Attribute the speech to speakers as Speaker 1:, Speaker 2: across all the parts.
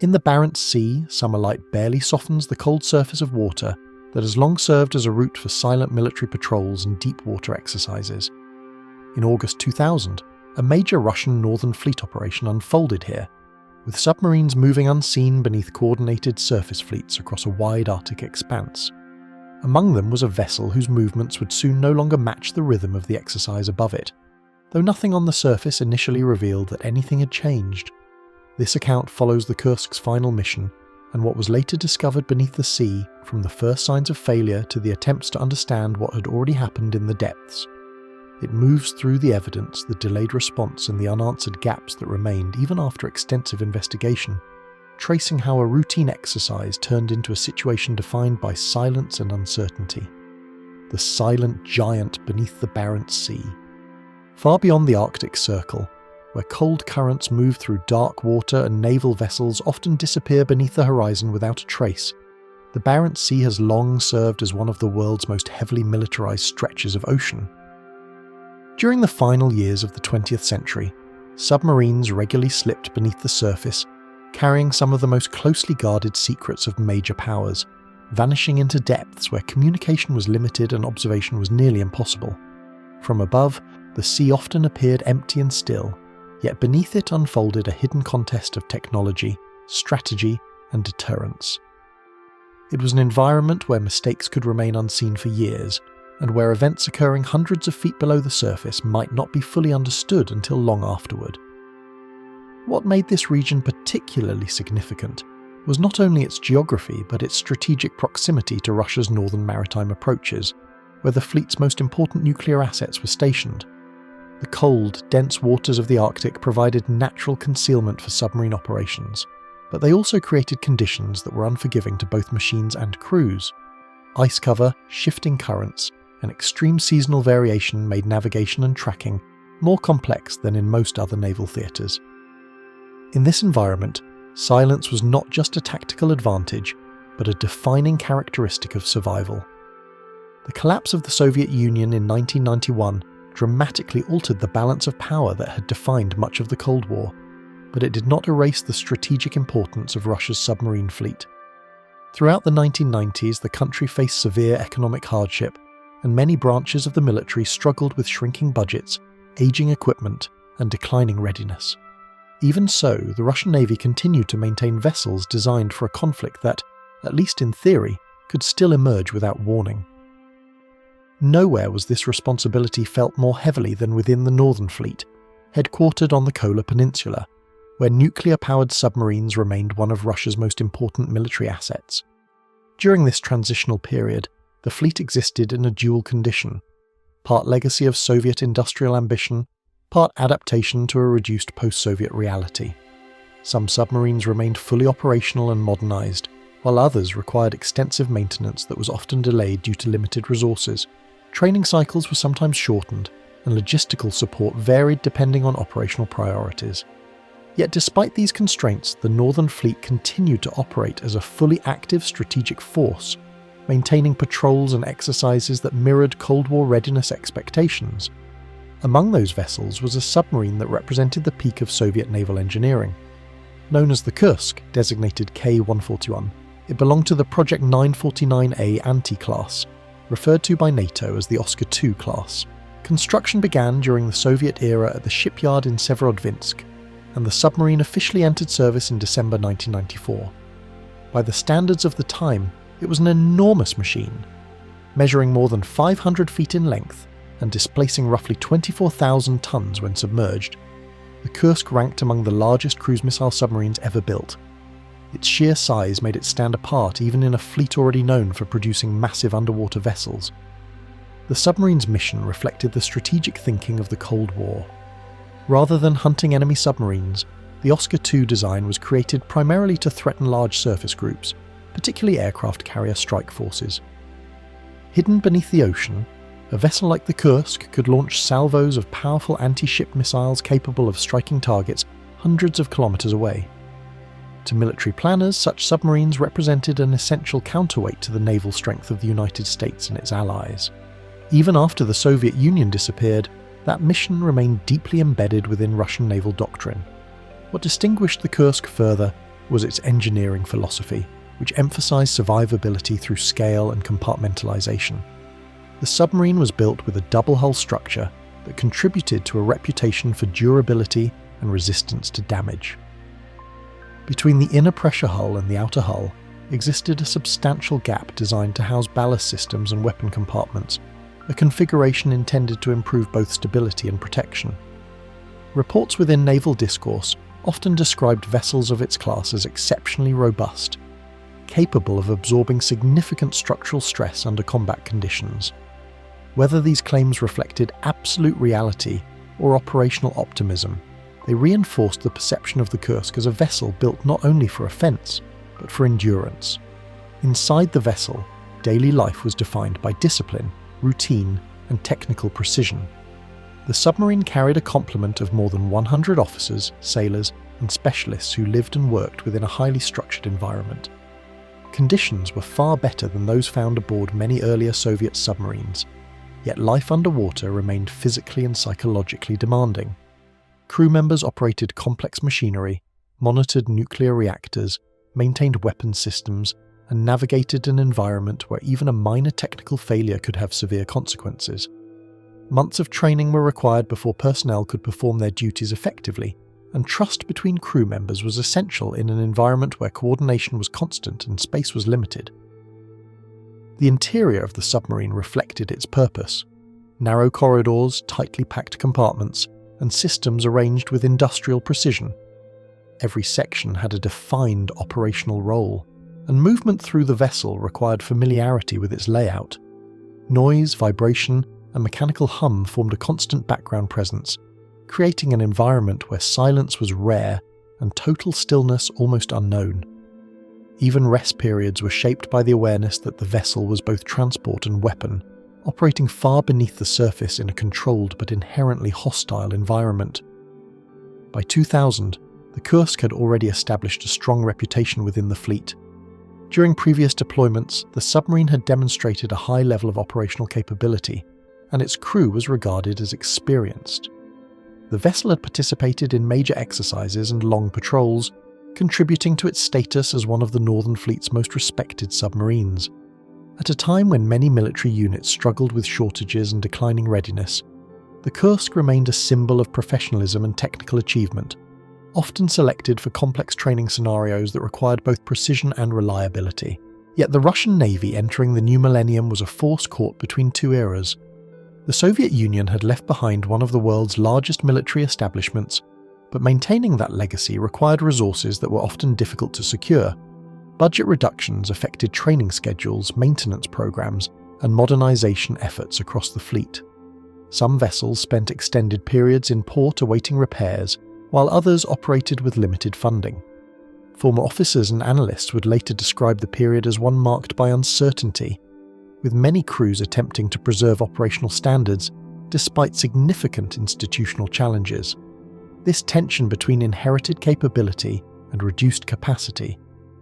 Speaker 1: In the Barents Sea, summer light barely softens the cold surface of water that has long served as a route for silent military patrols and deep water exercises. In August 2000, a major Russian Northern Fleet operation unfolded here, with submarines moving unseen beneath coordinated surface fleets across a wide Arctic expanse. Among them was a vessel whose movements would soon no longer match the rhythm of the exercise above it, though nothing on the surface initially revealed that anything had changed. This account follows the Kursk's final mission and what was later discovered beneath the sea, from the first signs of failure to the attempts to understand what had already happened in the depths. It moves through the evidence, the delayed response, and the unanswered gaps that remained even after extensive investigation, tracing how a routine exercise turned into a situation defined by silence and uncertainty. The silent giant beneath the Barents Sea. Far beyond the Arctic Circle, where cold currents move through dark water and naval vessels often disappear beneath the horizon without a trace, the Barents Sea has long served as one of the world's most heavily militarized stretches of ocean. During the final years of the 20th century, submarines regularly slipped beneath the surface, carrying some of the most closely guarded secrets of major powers, vanishing into depths where communication was limited and observation was nearly impossible. From above, the sea often appeared empty and still, yet beneath it unfolded a hidden contest of technology, strategy, and deterrence. It was an environment where mistakes could remain unseen for years, and where events occurring hundreds of feet below the surface might not be fully understood until long afterward. What made this region particularly significant was not only its geography but its strategic proximity to Russia's northern maritime approaches, where the fleet's most important nuclear assets were stationed. The cold, dense waters of the Arctic provided natural concealment for submarine operations, but they also created conditions that were unforgiving to both machines and crews. Ice cover, shifting currents, and extreme seasonal variation made navigation and tracking more complex than in most other naval theatres. In this environment, silence was not just a tactical advantage, but a defining characteristic of survival. The collapse of the Soviet Union in 1991 dramatically altered the balance of power that had defined much of the Cold War, but it did not erase the strategic importance of Russia's submarine fleet. Throughout the 1990s, the country faced severe economic hardship, and many branches of the military struggled with shrinking budgets, aging equipment, and declining readiness. Even so, the Russian Navy continued to maintain vessels designed for a conflict that, at least in theory, could still emerge without warning. Nowhere was this responsibility felt more heavily than within the Northern Fleet, headquartered on the Kola Peninsula, where nuclear-powered submarines remained one of Russia's most important military assets. During this transitional period, the fleet existed in a dual condition, part legacy of Soviet industrial ambition, part adaptation to a reduced post-Soviet reality. Some submarines remained fully operational and modernized, while others required extensive maintenance that was often delayed due to limited resources. Training cycles were sometimes shortened, and logistical support varied depending on operational priorities. Yet despite these constraints, the Northern Fleet continued to operate as a fully active strategic force, maintaining patrols and exercises that mirrored Cold War readiness expectations. Among those vessels was a submarine that represented the peak of Soviet naval engineering. Known as the Kursk, designated K-141, it belonged to the Project 949A anti-class, referred to by NATO as the Oscar II class. Construction began during the Soviet era at the shipyard in Severodvinsk, and the submarine officially entered service in December 1994. By the standards of the time, it was an enormous machine, measuring more than 500 feet in length and displacing roughly 24,000 tons when submerged. The Kursk ranked among the largest cruise missile submarines ever built. Its sheer size made it stand apart even in a fleet already known for producing massive underwater vessels. The submarine's mission reflected the strategic thinking of the Cold War. Rather than hunting enemy submarines, the Oscar II design was created primarily to threaten large surface groups, particularly aircraft carrier strike forces. Hidden beneath the ocean, a vessel like the Kursk could launch salvos of powerful anti-ship missiles capable of striking targets hundreds of kilometers away. To military planners, such submarines represented an essential counterweight to the naval strength of the United States and its allies. Even after the Soviet Union disappeared, that mission remained deeply embedded within Russian naval doctrine. What distinguished the Kursk further was its engineering philosophy, which emphasized survivability through scale and compartmentalization. The submarine was built with a double-hull structure that contributed to a reputation for durability and resistance to damage. Between the inner pressure hull and the outer hull existed a substantial gap designed to house ballast systems and weapon compartments, a configuration intended to improve both stability and protection. Reports within naval discourse often described vessels of its class as exceptionally robust, capable of absorbing significant structural stress under combat conditions. Whether these claims reflected absolute reality or operational optimism, they reinforced the perception of the Kursk as a vessel built not only for offence, but for endurance. Inside the vessel, daily life was defined by discipline, routine, and technical precision. The submarine carried a complement of more than 100 officers, sailors, and specialists who lived and worked within a highly structured environment. Conditions were far better than those found aboard many earlier Soviet submarines, yet life underwater remained physically and psychologically demanding. Crew members operated complex machinery, monitored nuclear reactors, maintained weapons systems, and navigated an environment where even a minor technical failure could have severe consequences. Months of training were required before personnel could perform their duties effectively, and trust between crew members was essential in an environment where coordination was constant and space was limited. The interior of the submarine reflected its purpose: narrow corridors, tightly packed compartments, and systems arranged with industrial precision. Every section had a defined operational role, and movement through the vessel required familiarity with its layout. Noise, vibration, and mechanical hum formed a constant background presence, creating an environment where silence was rare and total stillness almost unknown. Even rest periods were shaped by the awareness that the vessel was both transport and weapon, operating far beneath the surface in a controlled but inherently hostile environment. By 2000, the Kursk had already established a strong reputation within the fleet. During previous deployments, the submarine had demonstrated a high level of operational capability, and its crew was regarded as experienced. The vessel had participated in major exercises and long patrols, contributing to its status as one of the Northern Fleet's most respected submarines. At a time when many military units struggled with shortages and declining readiness, the Kursk remained a symbol of professionalism and technical achievement, often selected for complex training scenarios that required both precision and reliability. Yet the Russian Navy entering the new millennium was a force caught between two eras. The Soviet Union had left behind one of the world's largest military establishments, but maintaining that legacy required resources that were often difficult to secure. Budget reductions affected training schedules, maintenance programs, and modernization efforts across the fleet. Some vessels spent extended periods in port awaiting repairs, while others operated with limited funding. Former officers and analysts would later describe the period as one marked by uncertainty, with many crews attempting to preserve operational standards despite significant institutional challenges. This tension between inherited capability and reduced capacity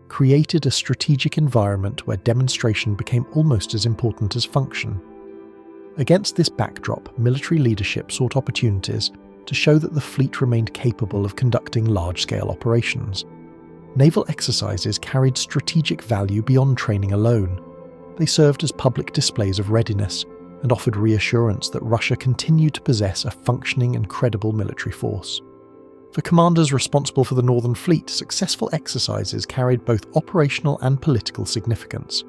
Speaker 1: created a strategic environment where demonstration became almost as important as function. Against this backdrop, military leadership sought opportunities to show that the fleet remained capable of conducting large-scale operations. Naval exercises carried strategic value beyond training alone. They served as public displays of readiness and offered reassurance that Russia continued to possess a functioning and credible military force. For commanders responsible for the Northern Fleet, successful exercises carried both operational and political significance.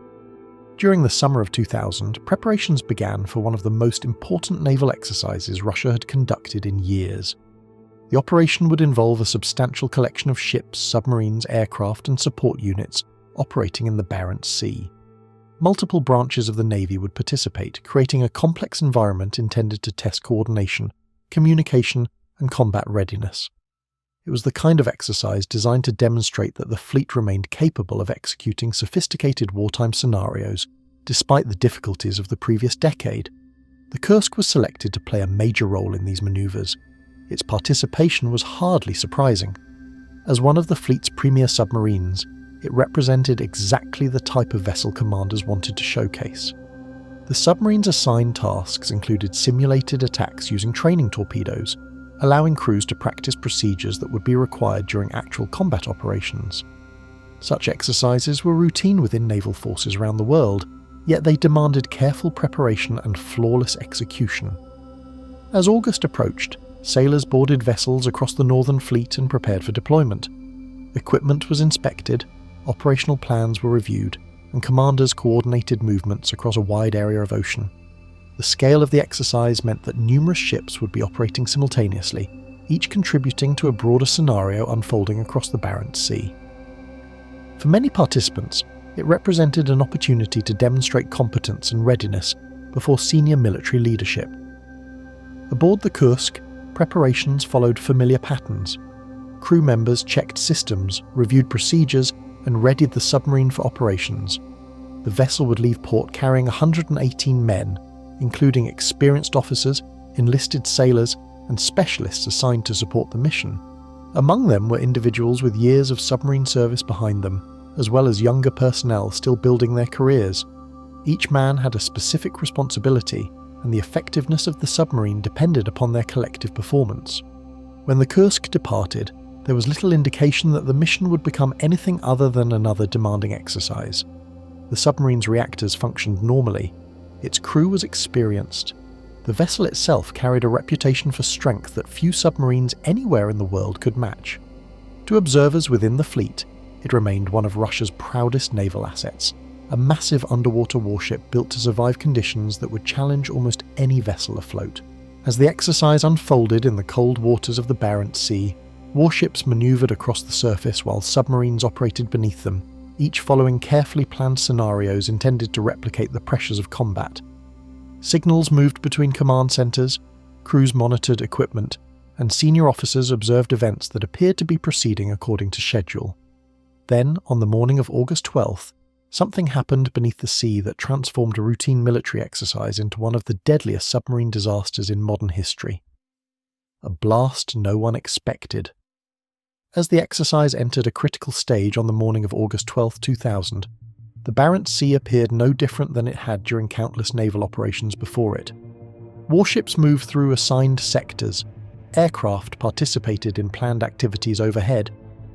Speaker 1: During the summer of 2000, preparations began for one of the most important naval exercises Russia had conducted in years. The operation would involve a substantial collection of ships, submarines, aircraft, and support units operating in the Barents Sea. Multiple branches of the Navy would participate, creating a complex environment intended to test coordination, communication, and combat readiness. It was the kind of exercise designed to demonstrate that the fleet remained capable of executing sophisticated wartime scenarios despite the difficulties of the previous decade. The Kursk was selected to play a major role in these maneuvers. Its participation was hardly surprising. As one of the fleet's premier submarines, it represented exactly the type of vessel commanders wanted to showcase. The submarine's assigned tasks included simulated attacks using training torpedoes, allowing crews to practice procedures that would be required during actual combat operations. Such exercises were routine within naval forces around the world, yet they demanded careful preparation and flawless execution. As August approached, sailors boarded vessels across the Northern Fleet and prepared for deployment. Equipment was inspected, operational plans were reviewed, and commanders coordinated movements across a wide area of ocean. The scale of the exercise meant that numerous ships would be operating simultaneously, each contributing to a broader scenario unfolding across the Barents Sea. For many participants, it represented an opportunity to demonstrate competence and readiness before senior military leadership. Aboard the Kursk, preparations followed familiar patterns. Crew members checked systems, reviewed procedures, and readied the submarine for operations. The vessel would leave port carrying 118 men, including experienced officers, enlisted sailors, and specialists assigned to support the mission. Among them were individuals with years of submarine service behind them, as well as younger personnel still building their careers. Each man had a specific responsibility, and the effectiveness of the submarine depended upon their collective performance. When the Kursk departed, there was little indication that the mission would become anything other than another demanding exercise. The submarine's reactors functioned normally. Its crew was experienced. The vessel itself carried a reputation for strength that few submarines anywhere in the world could match. To observers within the fleet, it remained one of Russia's proudest naval assets, a massive underwater warship built to survive conditions that would challenge almost any vessel afloat. As the exercise unfolded in the cold waters of the Barents Sea, warships manoeuvred across the surface while submarines operated beneath them, each following carefully planned scenarios intended to replicate the pressures of combat. Signals moved between command centres, crews monitored equipment, and senior officers observed events that appeared to be proceeding according to schedule. Then, on the morning of August 12th, something happened beneath the sea that transformed a routine military exercise into one of the deadliest submarine disasters in modern history. A blast no one expected. As the exercise entered a critical stage on the morning of August 12, 2000, the Barents Sea appeared no different than it had during countless naval operations before it. Warships moved through assigned sectors, aircraft participated in planned activities overhead,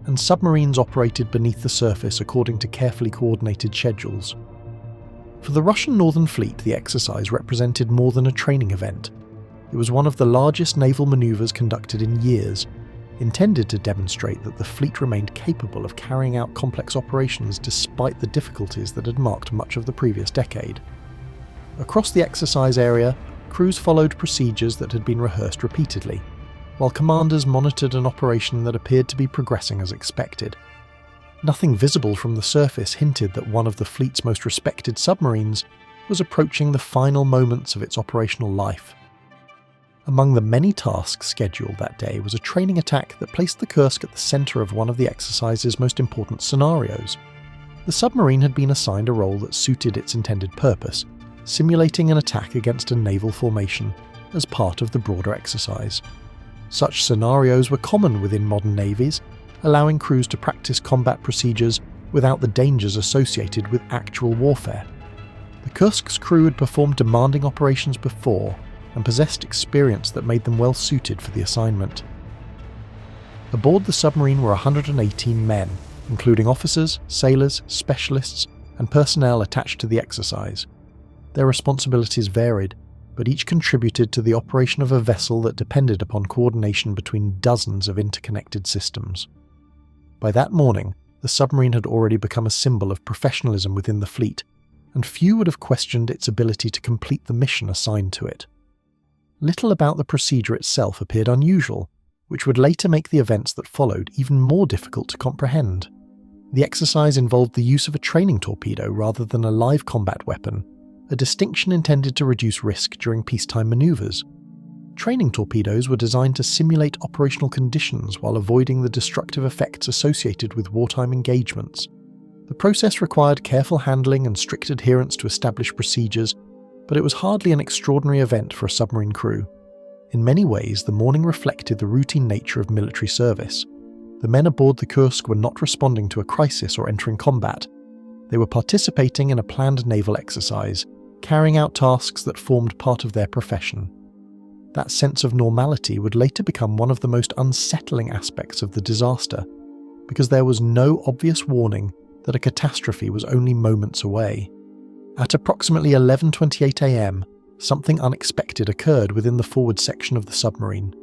Speaker 1: and submarines operated beneath the surface according to carefully coordinated schedules. For the Russian Northern Fleet, the exercise represented more than a training event. It was one of the largest naval maneuvers conducted in years, intended to demonstrate that the fleet remained capable of carrying out complex operations despite the difficulties that had marked much of the previous decade. Across the exercise area, crews followed procedures that had been rehearsed repeatedly, while commanders monitored an operation that appeared to be progressing as expected. Nothing visible from the surface hinted that one of the fleet's most respected submarines was approaching the final moments of its operational life. Among the many tasks scheduled that day was a training attack that placed the Kursk at the centre of one of the exercise's most important scenarios. The submarine had been assigned a role that suited its intended purpose, simulating an attack against a naval formation as part of the broader exercise. Such scenarios were common within modern navies, allowing crews to practice combat procedures without the dangers associated with actual warfare. The Kursk's crew had performed demanding operations before and possessed experience that made them well suited for the assignment. Aboard the submarine were 118 men, including officers, sailors, specialists, and personnel attached to the exercise. Their responsibilities varied, but each contributed to the operation of a vessel that depended upon coordination between dozens of interconnected systems. By that morning, the submarine had already become a symbol of professionalism within the fleet, and few would have questioned its ability to complete the mission assigned to it. Little about the procedure itself appeared unusual, which would later make the events that followed even more difficult to comprehend. The exercise involved the use of a training torpedo rather than a live combat weapon, a distinction intended to reduce risk during peacetime maneuvers. Training torpedoes were designed to simulate operational conditions while avoiding the destructive effects associated with wartime engagements. The process required careful handling and strict adherence to established procedures, but it was hardly an extraordinary event for a submarine crew. In many ways, the morning reflected the routine nature of military service. The men aboard the Kursk were not responding to a crisis or entering combat. They were participating in a planned naval exercise, carrying out tasks that formed part of their profession. That sense of normality would later become one of the most unsettling aspects of the disaster. because there was no obvious warning that a catastrophe was only moments away. At approximately 11:28 a.m, something unexpected occurred within the forward section of the submarine.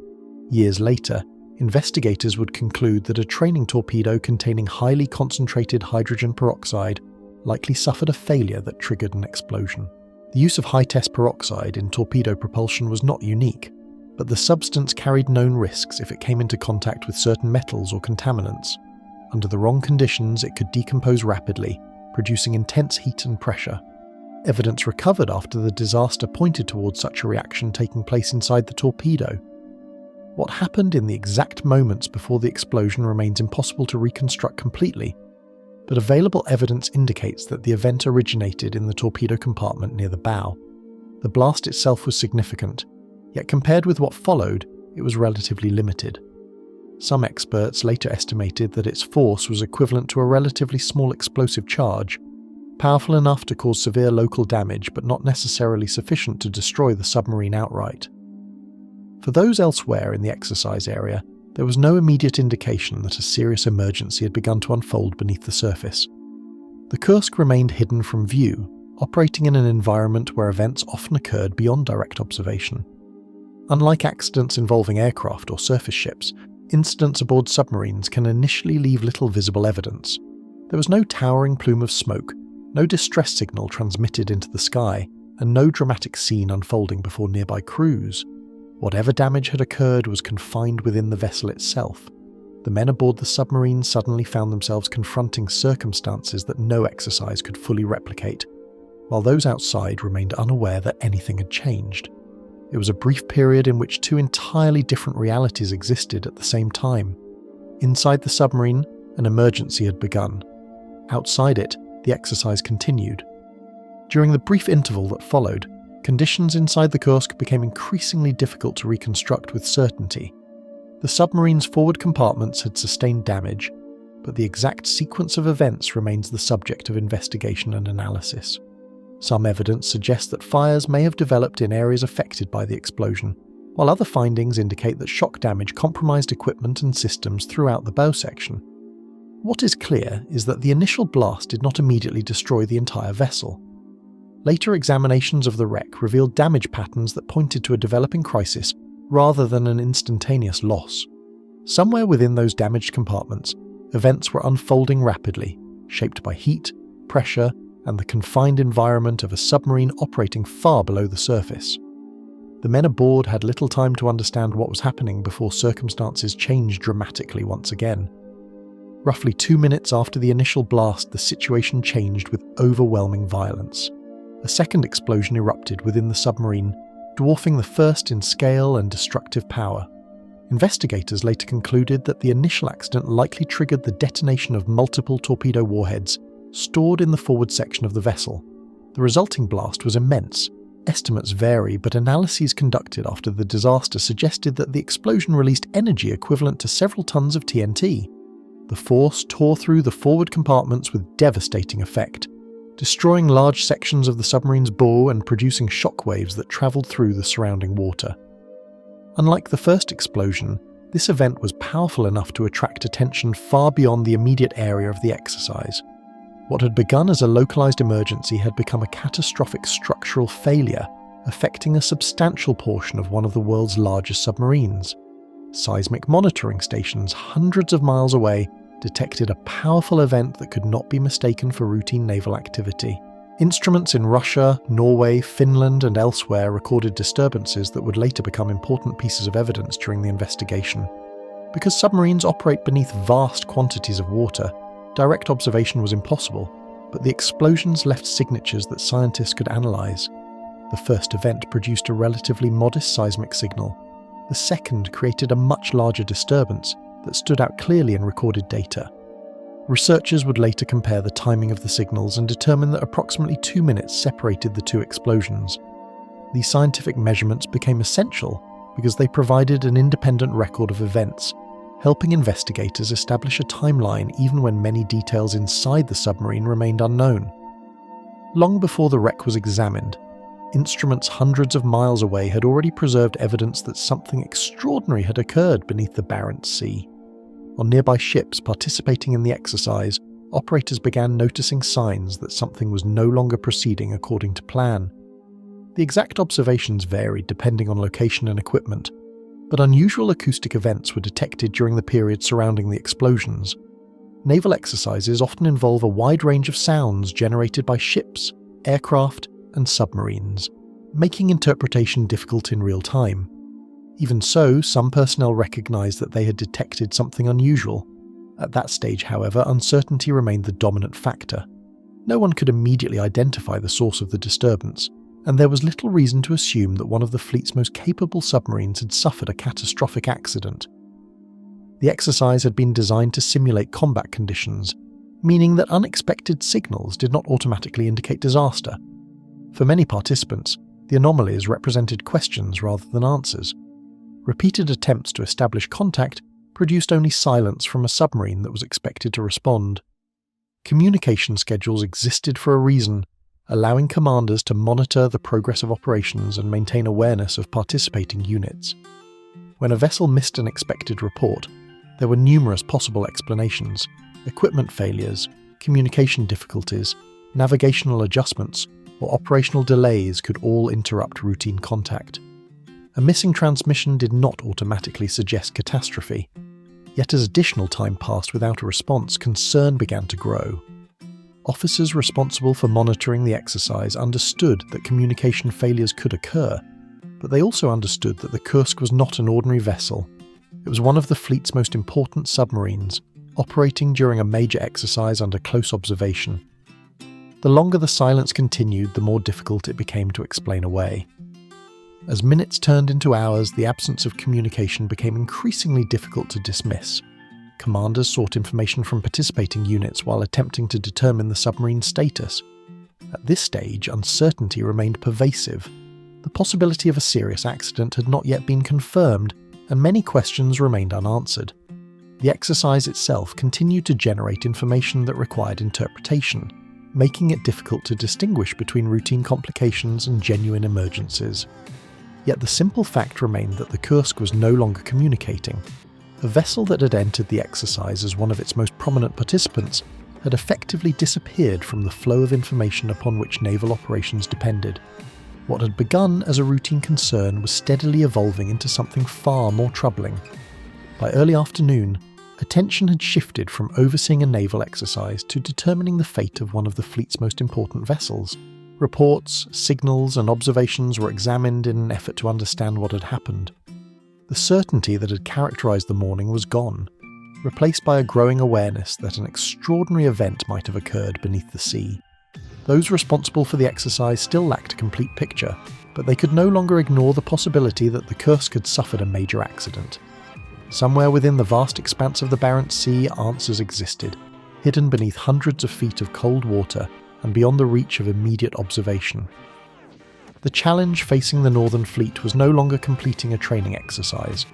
Speaker 1: Years later, investigators would conclude that a training torpedo containing highly concentrated hydrogen peroxide likely suffered a failure that triggered an explosion. The use of high-test peroxide in torpedo propulsion was not unique, but the substance carried known risks if it came into contact with certain metals or contaminants. Under the wrong conditions, it could decompose rapidly, producing intense heat and pressure. Evidence recovered after the disaster pointed towards such a reaction taking place inside the torpedo. What happened in the exact moments before the explosion remains impossible to reconstruct completely, but available evidence indicates that the event originated in the torpedo compartment near the bow. The blast itself was significant, yet compared with what followed, it was relatively limited. Some experts later estimated that its force was equivalent to a relatively small explosive charge, powerful enough to cause severe local damage but not necessarily sufficient to destroy the submarine outright. For those elsewhere in the exercise area, there was no immediate indication that a serious emergency had begun to unfold beneath the surface. The Kursk remained hidden from view, operating in an environment where events often occurred beyond direct observation. Unlike accidents involving aircraft or surface ships, incidents aboard submarines can initially leave little visible evidence. There was no towering plume of smoke, no distress signal transmitted into the sky, and no dramatic scene unfolding before nearby crews. Whatever damage had occurred was confined within the vessel itself. The men aboard the submarine suddenly found themselves confronting circumstances that no exercise could fully replicate, while those outside remained unaware that anything had changed. It was a brief period in which two entirely different realities existed at the same time. Inside the submarine, an emergency had begun. Outside it, the exercise continued. During the brief interval that followed, conditions inside the Kursk became increasingly difficult to reconstruct with certainty. The submarine's forward compartments had sustained damage, but the exact sequence of events remains the subject of investigation and analysis. Some evidence suggests that fires may have developed in areas affected by the explosion, while other findings indicate that shock damage compromised equipment and systems throughout the bow section. What is clear is that the initial blast did not immediately destroy the entire vessel. Later examinations of the wreck revealed damage patterns that pointed to a developing crisis rather than an instantaneous loss. Somewhere within those damaged compartments, events were unfolding rapidly, shaped by heat, pressure, and the confined environment of a submarine operating far below the surface. The men aboard had little time to understand what was happening before circumstances changed dramatically once again. Roughly 2 minutes after the initial blast, the situation changed with overwhelming violence. A second explosion erupted within the submarine, dwarfing the first in scale and destructive power. Investigators later concluded that the initial accident likely triggered the detonation of multiple torpedo warheads stored in the forward section of the vessel. The resulting blast was immense. Estimates vary, but analyses conducted after the disaster suggested that the explosion released energy equivalent to several tons of TNT. The force tore through the forward compartments with devastating effect, destroying large sections of the submarine's bow and producing shockwaves that travelled through the surrounding water. Unlike the first explosion, this event was powerful enough to attract attention far beyond the immediate area of the exercise. What had begun as a localised emergency had become a catastrophic structural failure, affecting a substantial portion of one of the world's largest submarines. Seismic monitoring stations hundreds of miles away detected a powerful event that could not be mistaken for routine naval activity. Instruments in Russia, Norway, Finland, and elsewhere recorded disturbances that would later become important pieces of evidence during the investigation. Because submarines operate beneath vast quantities of water, direct observation was impossible, but the explosions left signatures that scientists could analyse. The first event produced a relatively modest seismic signal. The second created a much larger disturbance that stood out clearly in recorded data. Researchers would later compare the timing of the signals and determine that approximately 2 minutes separated the two explosions. These scientific measurements became essential because they provided an independent record of events, helping investigators establish a timeline even when many details inside the submarine remained unknown. Long before the wreck was examined, instruments hundreds of miles away had already preserved evidence that something extraordinary had occurred beneath the Barents Sea. on nearby ships participating in the exercise, operators began noticing signs that something was no longer proceeding according to plan. The exact observations varied depending on location and equipment, but unusual acoustic events were detected during the period surrounding the explosions. Naval exercises often involve a wide range of sounds generated by ships, aircraft, and submarines, making interpretation difficult in real time. Even so, some personnel recognized that they had detected something unusual. At that stage, however, uncertainty remained the dominant factor. No one could immediately identify the source of the disturbance, and there was little reason to assume that one of the fleet's most capable submarines had suffered a catastrophic accident. The exercise had been designed to simulate combat conditions, meaning that unexpected signals did not automatically indicate disaster. For many participants, the anomalies represented questions rather than answers. Repeated attempts to establish contact produced only silence from a submarine that was expected to respond. Communication schedules existed for a reason, allowing commanders to monitor the progress of operations and maintain awareness of participating units. When a vessel missed an expected report, there were numerous possible explanations: equipment failures, communication difficulties, navigational adjustments, or operational delays could all interrupt routine contact. A missing transmission did not automatically suggest catastrophe. Yet as additional time passed without a response, concern began to grow. Officers responsible for monitoring the exercise understood that communication failures could occur, but they also understood that the Kursk was not an ordinary vessel. It was one of the fleet's most important submarines, operating during a major exercise under close observation. The longer the silence continued, the more difficult it became to explain away. As minutes turned into hours, the absence of communication became increasingly difficult to dismiss. Commanders sought information from participating units while attempting to determine the submarine's status. At this stage, uncertainty remained pervasive. The possibility of a serious accident had not yet been confirmed, and many questions remained unanswered. The exercise itself continued to generate information that required interpretation, making it difficult to distinguish between routine complications and genuine emergencies. Yet the simple fact remained that the Kursk was no longer communicating. A vessel that had entered the exercise as one of its most prominent participants had effectively disappeared from the flow of information upon which naval operations depended. What had begun as a routine concern was steadily evolving into something far more troubling. By early afternoon, attention had shifted from overseeing a naval exercise to determining the fate of one of the fleet's most important vessels. Reports, signals, and observations were examined in an effort to understand what had happened. The certainty that had characterized the morning was gone, replaced by a growing awareness that an extraordinary event might have occurred beneath the sea. Those responsible for the exercise still lacked a complete picture, but they could no longer ignore the possibility that the Kursk had suffered a major accident. Somewhere within the vast expanse of the Barents Sea, answers existed, hidden beneath hundreds of feet of cold water and beyond the reach of immediate observation. The challenge facing the Northern Fleet was no longer completing a training exercise.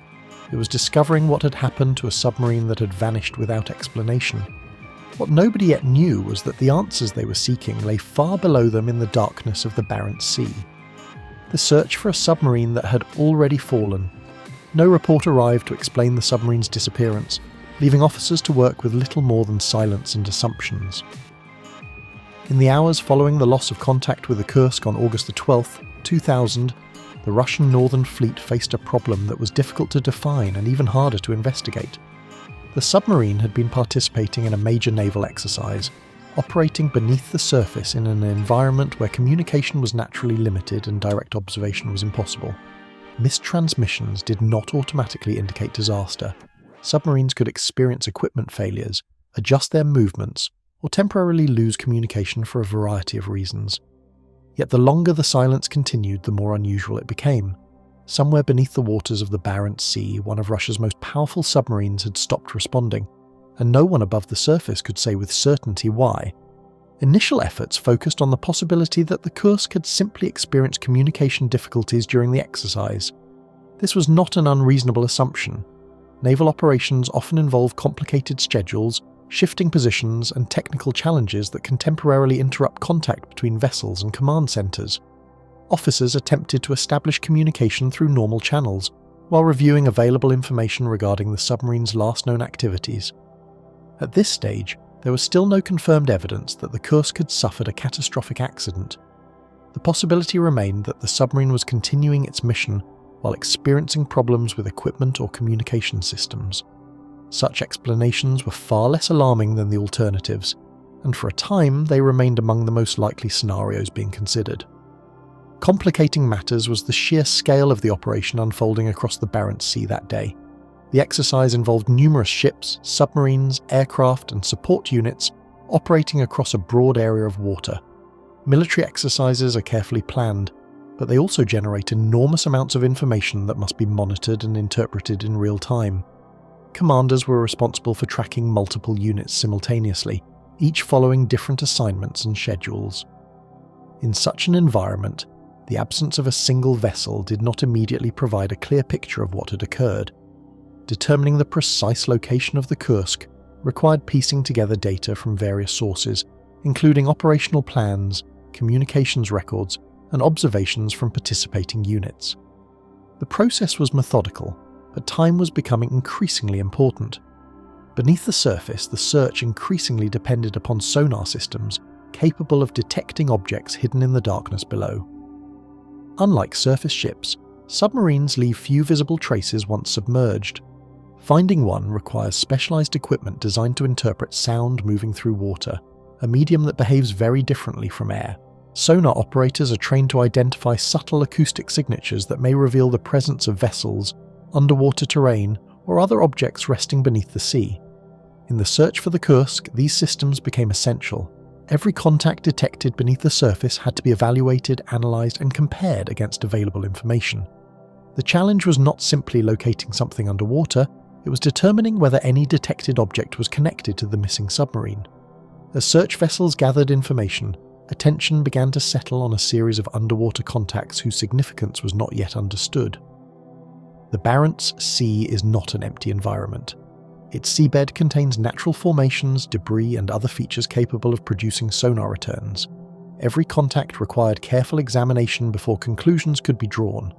Speaker 1: It was discovering what had happened to a submarine that had vanished without explanation. What nobody yet knew was that the answers they were seeking lay far below them in the darkness of the Barents Sea. The search for a submarine that had already fallen. No report arrived to explain the submarine's disappearance, leaving officers to work with little more than silence and assumptions. In the hours following the loss of contact with the Kursk on August 12, 2000, the Russian Northern Fleet faced a problem that was difficult to define and even harder to investigate. The submarine had been participating in a major naval exercise, operating beneath the surface in an environment where communication was naturally limited and direct observation was impossible. Mistransmissions did not automatically indicate disaster. Submarines could experience equipment failures, adjust their movements, or temporarily lose communication for a variety of reasons. Yet the longer the silence continued, the more unusual it became. Somewhere beneath the waters of the Barents Sea, one of Russia's most powerful submarines had stopped responding, and no one above the surface could say with certainty why. Initial efforts focused on the possibility that the Kursk had simply experienced communication difficulties during the exercise. This was not an unreasonable assumption. Naval operations often involve complicated schedules, shifting positions, and technical challenges that can temporarily interrupt contact between vessels and command centres. Officers attempted to establish communication through normal channels, while reviewing available information regarding the submarine's last known activities. At this stage, there was still no confirmed evidence that the Kursk had suffered a catastrophic accident. The possibility remained that the submarine was continuing its mission while experiencing problems with equipment or communication systems. Such explanations were far less alarming than the alternatives, and for a time they remained among the most likely scenarios being considered. Complicating matters was the sheer scale of the operation unfolding across the Barents Sea that day. The exercise involved numerous ships, submarines, aircraft, and support units operating across a broad area of water. Military exercises are carefully planned, but they also generate enormous amounts of information that must be monitored and interpreted in real time. Commanders were responsible for tracking multiple units simultaneously, each following different assignments and schedules. In such an environment, the absence of a single vessel did not immediately provide a clear picture of what had occurred. Determining the precise location of the Kursk required piecing together data from various sources, including operational plans, communications records, and observations from participating units. The process was methodical, but time was becoming increasingly important. Beneath the surface, the search increasingly depended upon sonar systems capable of detecting objects hidden in the darkness below. Unlike surface ships, submarines leave few visible traces once submerged. Finding one requires specialized equipment designed to interpret sound moving through water, a medium that behaves very differently from air. Sonar operators are trained to identify subtle acoustic signatures that may reveal the presence of vessels, underwater terrain, or other objects resting beneath the sea. In the search for the Kursk, these systems became essential. Every contact detected beneath the surface had to be evaluated, analysed, and compared against available information. The challenge was not simply locating something underwater, it was determining whether any detected object was connected to the missing submarine. As search vessels gathered information, attention began to settle on a series of underwater contacts whose significance was not yet understood. The Barents Sea is not an empty environment. Its seabed contains natural formations, debris, and other features capable of producing sonar returns. Every contact required careful examination before conclusions could be drawn.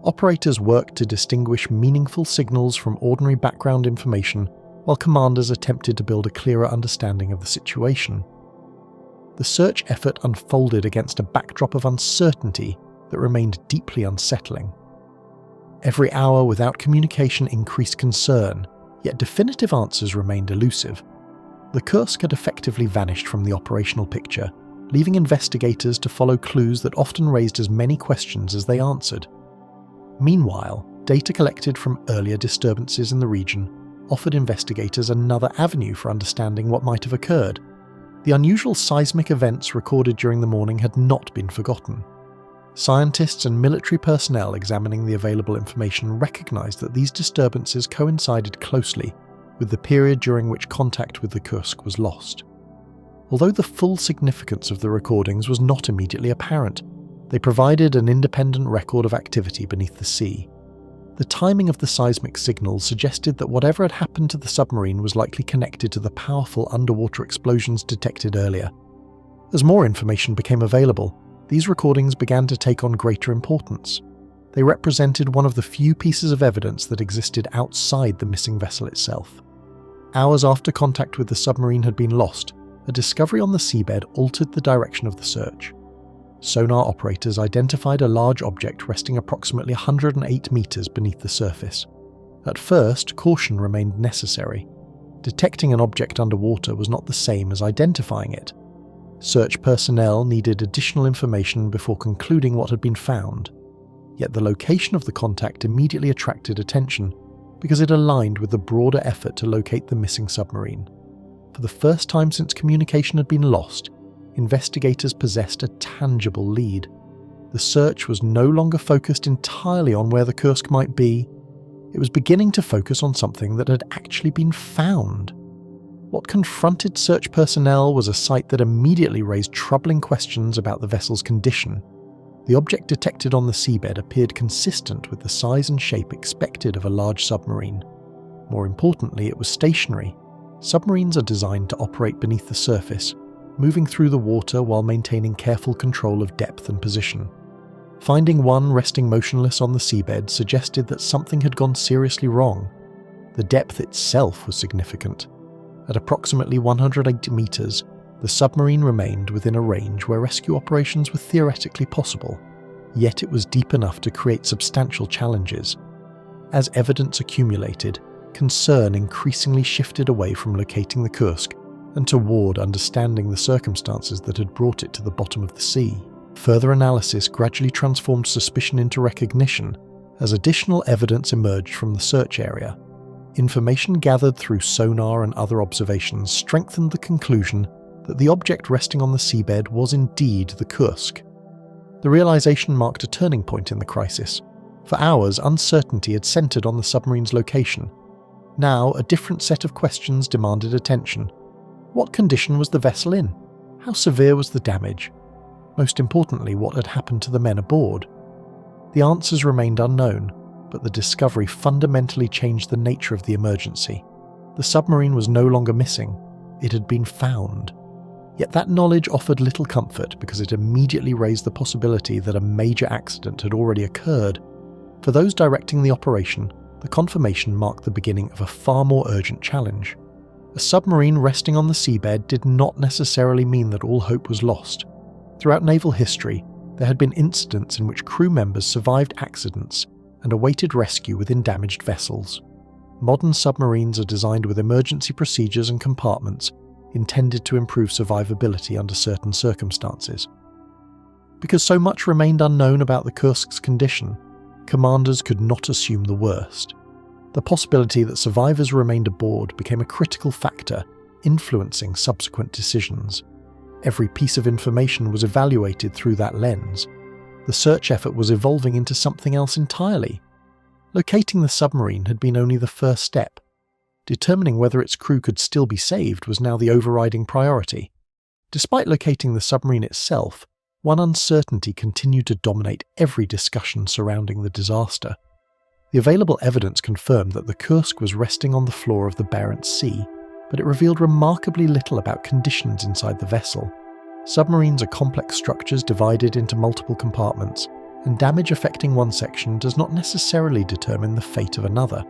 Speaker 1: Operators worked to distinguish meaningful signals from ordinary background information, while commanders attempted to build a clearer understanding of the situation. The search effort unfolded against a backdrop of uncertainty that remained deeply unsettling. Every hour without communication increased concern, yet definitive answers remained elusive. The Kursk had effectively vanished from the operational picture, leaving investigators to follow clues that often raised as many questions as they answered. Meanwhile, data collected from earlier disturbances in the region offered investigators another avenue for understanding what might have occurred. The unusual seismic events recorded during the morning had not been forgotten. Scientists and military personnel examining the available information recognized that these disturbances coincided closely with the period during which contact with the Kursk was lost. Although the full significance of the recordings was not immediately apparent, they provided an independent record of activity beneath the sea. The timing of the seismic signals suggested that whatever had happened to the submarine was likely connected to the powerful underwater explosions detected earlier. As more information became available, these recordings began to take on greater importance. They represented one of the few pieces of evidence that existed outside the missing vessel itself. Hours after contact with the submarine had been lost, a discovery on the seabed altered the direction of the search. Sonar operators identified a large object resting approximately 108 meters beneath the surface. At first, caution remained necessary. Detecting an object underwater was not the same as identifying it. Search personnel needed additional information before concluding what had been found. Yet the location of the contact immediately attracted attention because it aligned with the broader effort to locate the missing submarine. For the first time since communication had been lost, investigators possessed a tangible lead. The search was no longer focused entirely on where the Kursk might be. It was beginning to focus on something that had actually been found. What confronted search personnel was a sight that immediately raised troubling questions about the vessel's condition. The object detected on the seabed appeared consistent with the size and shape expected of a large submarine. More importantly, it was stationary. Submarines are designed to operate beneath the surface, moving through the water while maintaining careful control of depth and position. Finding one resting motionless on the seabed suggested that something had gone seriously wrong. The depth itself was significant. At approximately 180 meters, the submarine remained within a range where rescue operations were theoretically possible, yet it was deep enough to create substantial challenges. As evidence accumulated, concern increasingly shifted away from locating the Kursk and toward understanding the circumstances that had brought it to the bottom of the sea. Further analysis gradually transformed suspicion into recognition as additional evidence emerged from the search area. Information gathered through sonar and other observations strengthened the conclusion that the object resting on the seabed was indeed the Kursk. The realization marked a turning point in the crisis. For hours, uncertainty had centered on the submarine's location. Now, a different set of questions demanded attention. What condition was the vessel in? How severe was the damage? Most importantly, what had happened to the men aboard? The answers remained unknown, but the discovery fundamentally changed the nature of the emergency. The submarine was no longer missing. It had been found. Yet that knowledge offered little comfort because it immediately raised the possibility that a major accident had already occurred. For those directing the operation, the confirmation marked the beginning of a far more urgent challenge. A submarine resting on the seabed did not necessarily mean that all hope was lost. Throughout naval history, there had been incidents in which crew members survived accidents and awaited rescue within damaged vessels. Modern submarines are designed with emergency procedures and compartments intended to improve survivability under certain circumstances. Because so much remained unknown about the Kursk's condition, commanders could not assume the worst. The possibility that survivors remained aboard became a critical factor, influencing subsequent decisions. Every piece of information was evaluated through that lens. The search effort was evolving into something else entirely. Locating the submarine had been only the first step. Determining whether its crew could still be saved was now the overriding priority. Despite locating the submarine itself, one uncertainty continued to dominate every discussion surrounding the disaster. The available evidence confirmed that the Kursk was resting on the floor of the Barents Sea, but it revealed remarkably little about conditions inside the vessel. Submarines are complex structures divided into multiple compartments, and damage affecting one section does not necessarily determine the fate of another.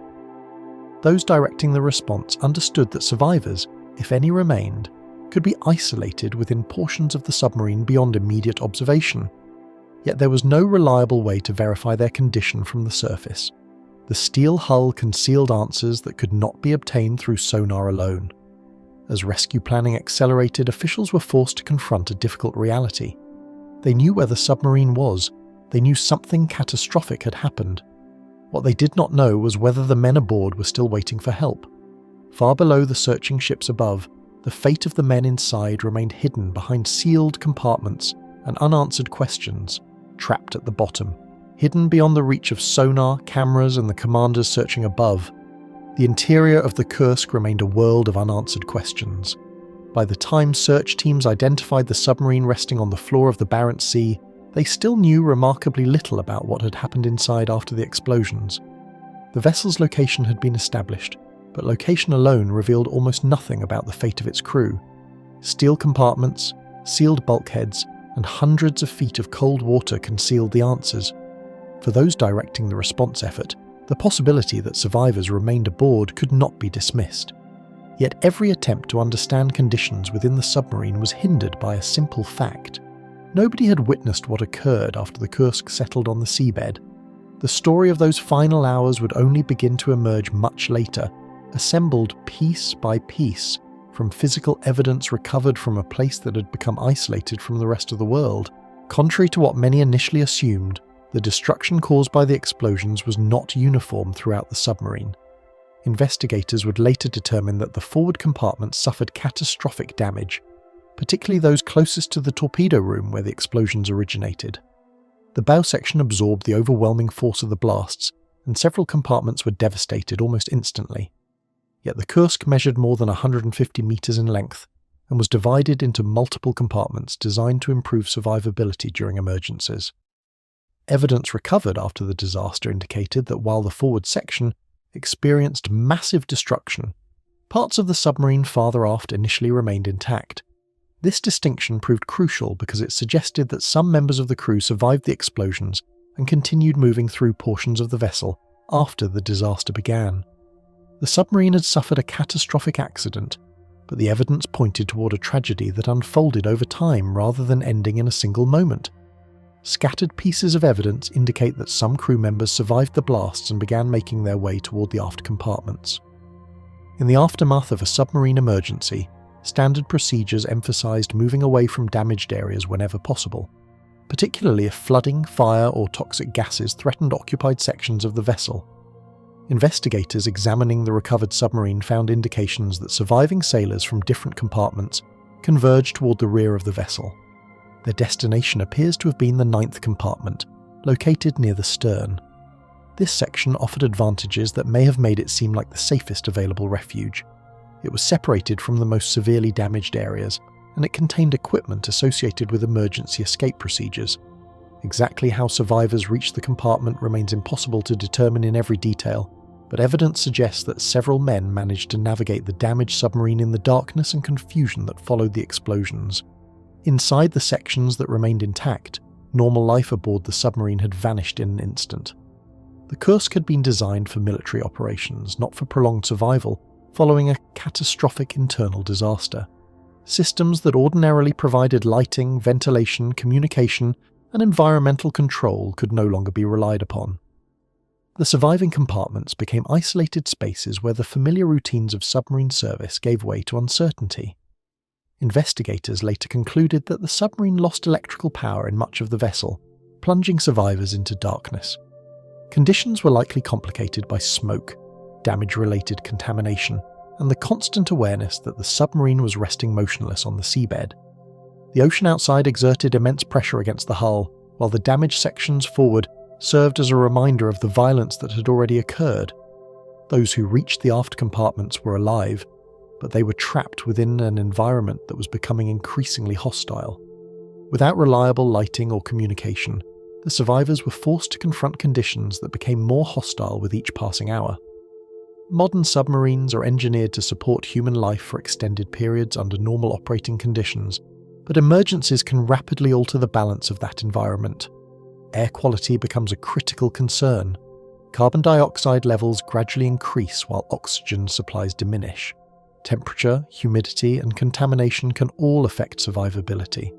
Speaker 1: Those directing the response understood that survivors, if any remained, could be isolated within portions of the submarine beyond immediate observation. Yet there was no reliable way to verify their condition from the surface. The steel hull concealed answers that could not be obtained through sonar alone. As rescue planning accelerated, officials were forced to confront a difficult reality. They knew where the submarine was. They knew something catastrophic had happened. What they did not know was whether the men aboard were still waiting for help. Far below the searching ships above, the fate of the men inside remained hidden behind sealed compartments and unanswered questions, trapped at the bottom. Hidden beyond the reach of sonar, cameras, and the commanders searching above, the interior of the Kursk remained a world of unanswered questions. By the time search teams identified the submarine resting on the floor of the Barents Sea, they still knew remarkably little about what had happened inside after the explosions. The vessel's location had been established, but location alone revealed almost nothing about the fate of its crew. Steel compartments, sealed bulkheads, and hundreds of feet of cold water concealed the answers. For those directing the response effort, the possibility that survivors remained aboard could not be dismissed. Yet every attempt to understand conditions within the submarine was hindered by a simple fact. Nobody had witnessed what occurred after the Kursk settled on the seabed. The story of those final hours would only begin to emerge much later, assembled piece by piece from physical evidence recovered from a place that had become isolated from the rest of the world. Contrary to what many initially assumed, the destruction caused by the explosions was not uniform throughout the submarine. Investigators would later determine that the forward compartments suffered catastrophic damage, particularly those closest to the torpedo room where the explosions originated. The bow section absorbed the overwhelming force of the blasts, and several compartments were devastated almost instantly. Yet the Kursk measured more than 150 meters in length and was divided into multiple compartments designed to improve survivability during emergencies. Evidence recovered after the disaster indicated that while the forward section experienced massive destruction, parts of the submarine farther aft initially remained intact. This distinction proved crucial because it suggested that some members of the crew survived the explosions and continued moving through portions of the vessel after the disaster began. The submarine had suffered a catastrophic accident, but the evidence pointed toward a tragedy that unfolded over time rather than ending in a single moment. Scattered pieces of evidence indicate that some crew members survived the blasts and began making their way toward the aft compartments. In the aftermath of a submarine emergency, standard procedures emphasized moving away from damaged areas whenever possible, particularly if flooding, fire, or toxic gases threatened occupied sections of the vessel. Investigators examining the recovered submarine found indications that surviving sailors from different compartments converged toward the rear of the vessel. Their destination appears to have been the 9th compartment, located near the stern. This section offered advantages that may have made it seem like the safest available refuge. It was separated from the most severely damaged areas, and it contained equipment associated with emergency escape procedures. Exactly how survivors reached the compartment remains impossible to determine in every detail, but evidence suggests that several men managed to navigate the damaged submarine in the darkness and confusion that followed the explosions. Inside the sections that remained intact, normal life aboard the submarine had vanished in an instant. The Kursk had been designed for military operations, not for prolonged survival, following a catastrophic internal disaster. Systems that ordinarily provided lighting, ventilation, communication, and environmental control could no longer be relied upon. The surviving compartments became isolated spaces where the familiar routines of submarine service gave way to uncertainty. Investigators later concluded that the submarine lost electrical power in much of the vessel, plunging survivors into darkness. Conditions were likely complicated by smoke, damage-related contamination, and the constant awareness that the submarine was resting motionless on the seabed. The ocean outside exerted immense pressure against the hull, while the damaged sections forward served as a reminder of the violence that had already occurred. Those who reached the aft compartments were alive, but they were trapped within an environment that was becoming increasingly hostile. Without reliable lighting or communication, the survivors were forced to confront conditions that became more hostile with each passing hour. Modern submarines are engineered to support human life for extended periods under normal operating conditions, but emergencies can rapidly alter the balance of that environment. Air quality becomes a critical concern. Carbon dioxide levels gradually increase while oxygen supplies diminish. Temperature, humidity, and contamination can all affect survivability.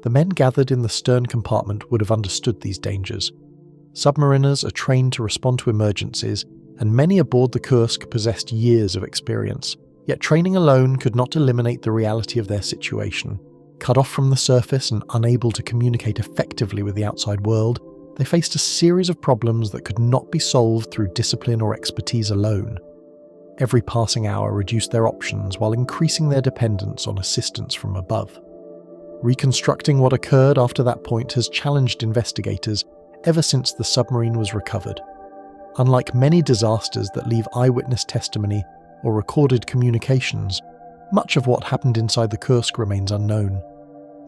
Speaker 1: The men gathered in the stern compartment would have understood these dangers. Submariners are trained to respond to emergencies, and many aboard the Kursk possessed years of experience. Yet training alone could not eliminate the reality of their situation. Cut off from the surface and unable to communicate effectively with the outside world, they faced a series of problems that could not be solved through discipline or expertise alone. Every passing hour reduced their options while increasing their dependence on assistance from above. Reconstructing what occurred after that point has challenged investigators ever since the submarine was recovered. Unlike many disasters that leave eyewitness testimony or recorded communications, much of what happened inside the Kursk remains unknown.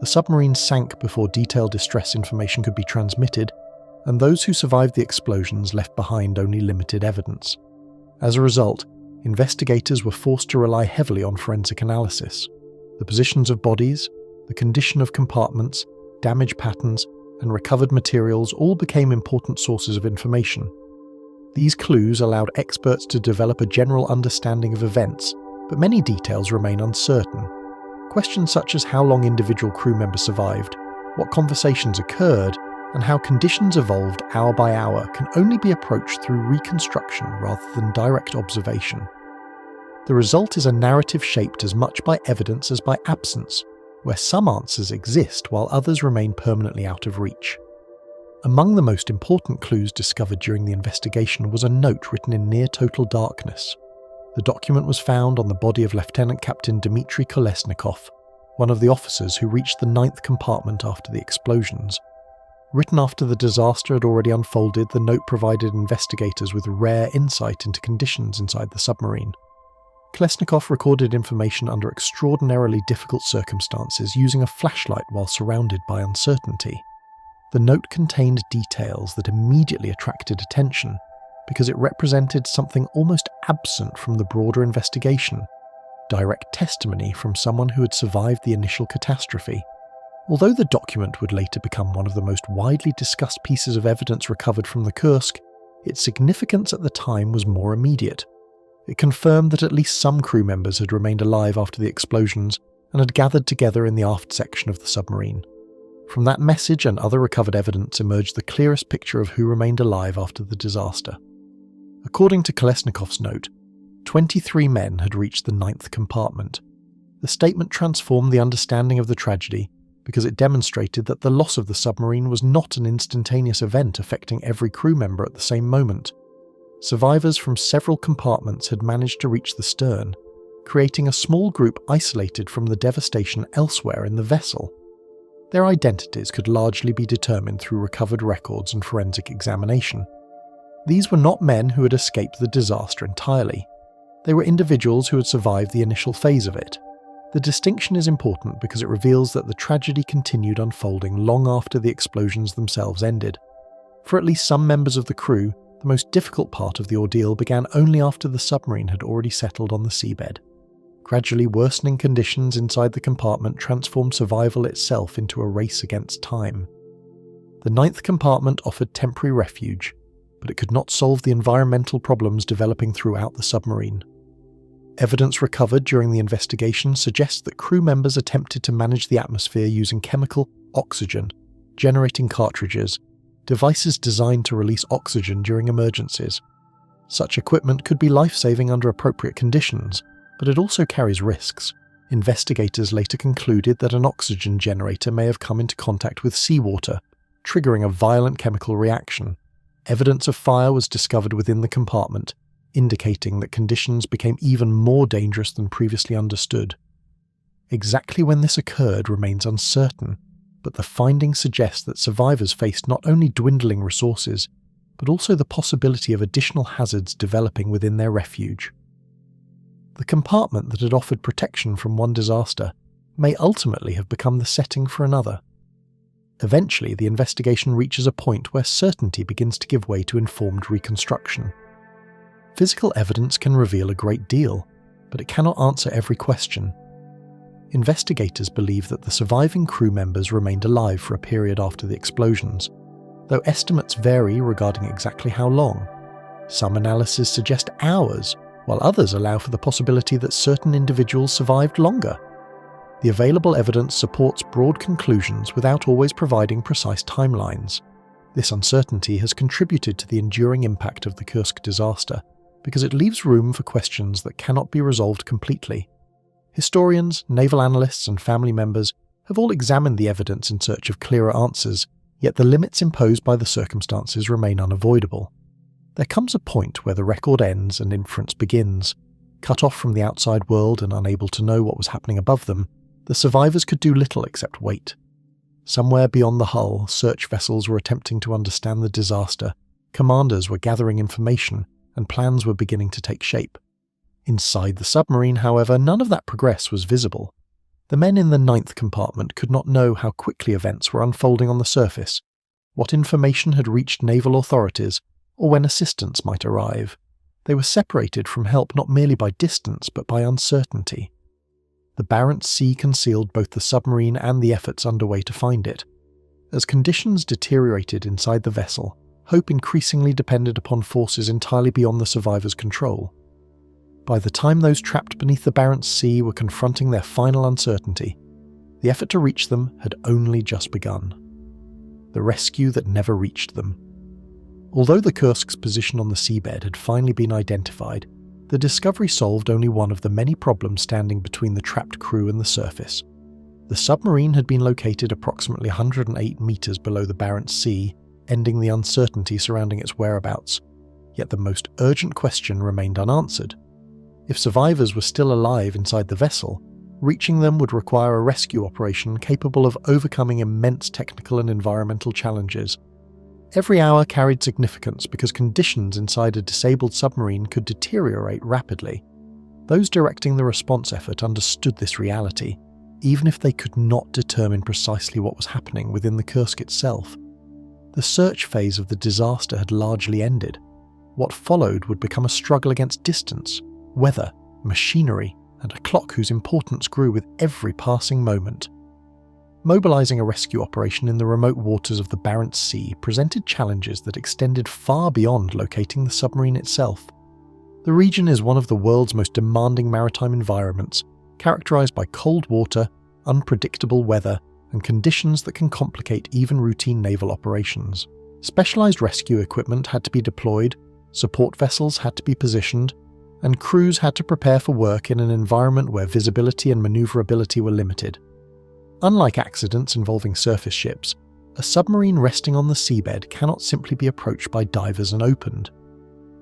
Speaker 1: The submarine sank before detailed distress information could be transmitted, and those who survived the explosions left behind only limited evidence. As a result, investigators were forced to rely heavily on forensic analysis. The positions of bodies, the condition of compartments, damage patterns, and recovered materials all became important sources of information. These clues allowed experts to develop a general understanding of events, but many details remain uncertain. Questions such as how long individual crew members survived, what conversations occurred, and how conditions evolved hour by hour can only be approached through reconstruction rather than direct observation. The result is a narrative shaped as much by evidence as by absence, where some answers exist while others remain permanently out of reach. Among the most important clues discovered during the investigation was a note written in near-total darkness. The document was found on the body of Lieutenant Captain Dmitry Kolesnikov, one of the officers who reached the 9th compartment after the explosions. Written after the disaster had already unfolded, the note provided investigators with rare insight into conditions inside the submarine. Kolesnikov recorded information under extraordinarily difficult circumstances using a flashlight while surrounded by uncertainty. The note contained details that immediately attracted attention because it represented something almost absent from the broader investigation. direct testimony from someone who had survived the initial catastrophe. Although the document would later become one of the most widely discussed pieces of evidence recovered from the Kursk, its significance at the time was more immediate. It confirmed that at least some crew members had remained alive after the explosions and had gathered together in the aft section of the submarine. From that message and other recovered evidence emerged the clearest picture of who remained alive after the disaster. According to Kolesnikov's note, 23 men had reached the 9th compartment. The statement transformed the understanding of the tragedy because it demonstrated that the loss of the submarine was not an instantaneous event affecting every crew member at the same moment. Survivors from several compartments had managed to reach the stern, creating a small group isolated from the devastation elsewhere in the vessel. Their identities could largely be determined through recovered records and forensic examination. These were not men who had escaped the disaster entirely. They were individuals who had survived the initial phase of it. The distinction is important because it reveals that the tragedy continued unfolding long after the explosions themselves ended. For at least some members of the crew, the most difficult part of the ordeal began only after the submarine had already settled on the seabed. Gradually worsening conditions inside the compartment transformed survival itself into a race against time. The 9th compartment offered temporary refuge, but it could not solve the environmental problems developing throughout the submarine. Evidence recovered during the investigation suggests that crew members attempted to manage the atmosphere using chemical oxygen, generating cartridges, devices designed to release oxygen during emergencies. Such equipment could be life-saving under appropriate conditions, but it also carries risks. Investigators later concluded that an oxygen generator may have come into contact with seawater, triggering a violent chemical reaction. Evidence of fire was discovered within the compartment, indicating that conditions became even more dangerous than previously understood. Exactly when this occurred remains uncertain, but the findings suggest that survivors faced not only dwindling resources, but also the possibility of additional hazards developing within their refuge. The compartment that had offered protection from one disaster may ultimately have become the setting for another. Eventually, the investigation reaches a point where certainty begins to give way to informed reconstruction. Physical evidence can reveal a great deal, but it cannot answer every question. Investigators believe that the surviving crew members remained alive for a period after the explosions, though estimates vary regarding exactly how long. Some analyses suggest hours, while others allow for the possibility that certain individuals survived longer. The available evidence supports broad conclusions without always providing precise timelines. This uncertainty has contributed to the enduring impact of the Kursk disaster, because it leaves room for questions that cannot be resolved completely. Historians, naval analysts, and family members have all examined the evidence in search of clearer answers, yet the limits imposed by the circumstances remain unavoidable. There comes a point where the record ends and inference begins. Cut off from the outside world and unable to know what was happening above them, the survivors could do little except wait. Somewhere beyond the hull, search vessels were attempting to understand the disaster, commanders were gathering information, and plans were beginning to take shape. Inside the submarine, however, none of that progress was visible. The men in the 9th compartment could not know how quickly events were unfolding on the surface, what information had reached naval authorities, or when assistance might arrive. They were separated from help not merely by distance but by uncertainty. The Barents Sea concealed both the submarine and the efforts underway to find it. As conditions deteriorated inside the vessel, hope increasingly depended upon forces entirely beyond the survivors' control. By the time those trapped beneath the Barents Sea were confronting their final uncertainty, the effort to reach them had only just begun. The rescue that never reached them. Although the Kursk's position on the seabed had finally been identified, the discovery solved only one of the many problems standing between the trapped crew and the surface. The submarine had been located approximately 108 meters below the Barents Sea, ending the uncertainty surrounding its whereabouts, yet the most urgent question remained unanswered. If survivors were still alive inside the vessel, reaching them would require a rescue operation capable of overcoming immense technical and environmental challenges. Every hour carried significance because conditions inside a disabled submarine could deteriorate rapidly. Those directing the response effort understood this reality, even if they could not determine precisely what was happening within the Kursk itself. The search phase of the disaster had largely ended. What followed would become a struggle against distance, weather, machinery, and a clock whose importance grew with every passing moment. Mobilizing a rescue operation in the remote waters of the Barents Sea presented challenges that extended far beyond locating the submarine itself. The region is one of the world's most demanding maritime environments, characterized by cold water, unpredictable weather, and conditions that can complicate even routine naval operations. Specialized rescue equipment had to be deployed, support vessels had to be positioned, and crews had to prepare for work in an environment where visibility and maneuverability were limited. Unlike accidents involving surface ships, a submarine resting on the seabed cannot simply be approached by divers and opened.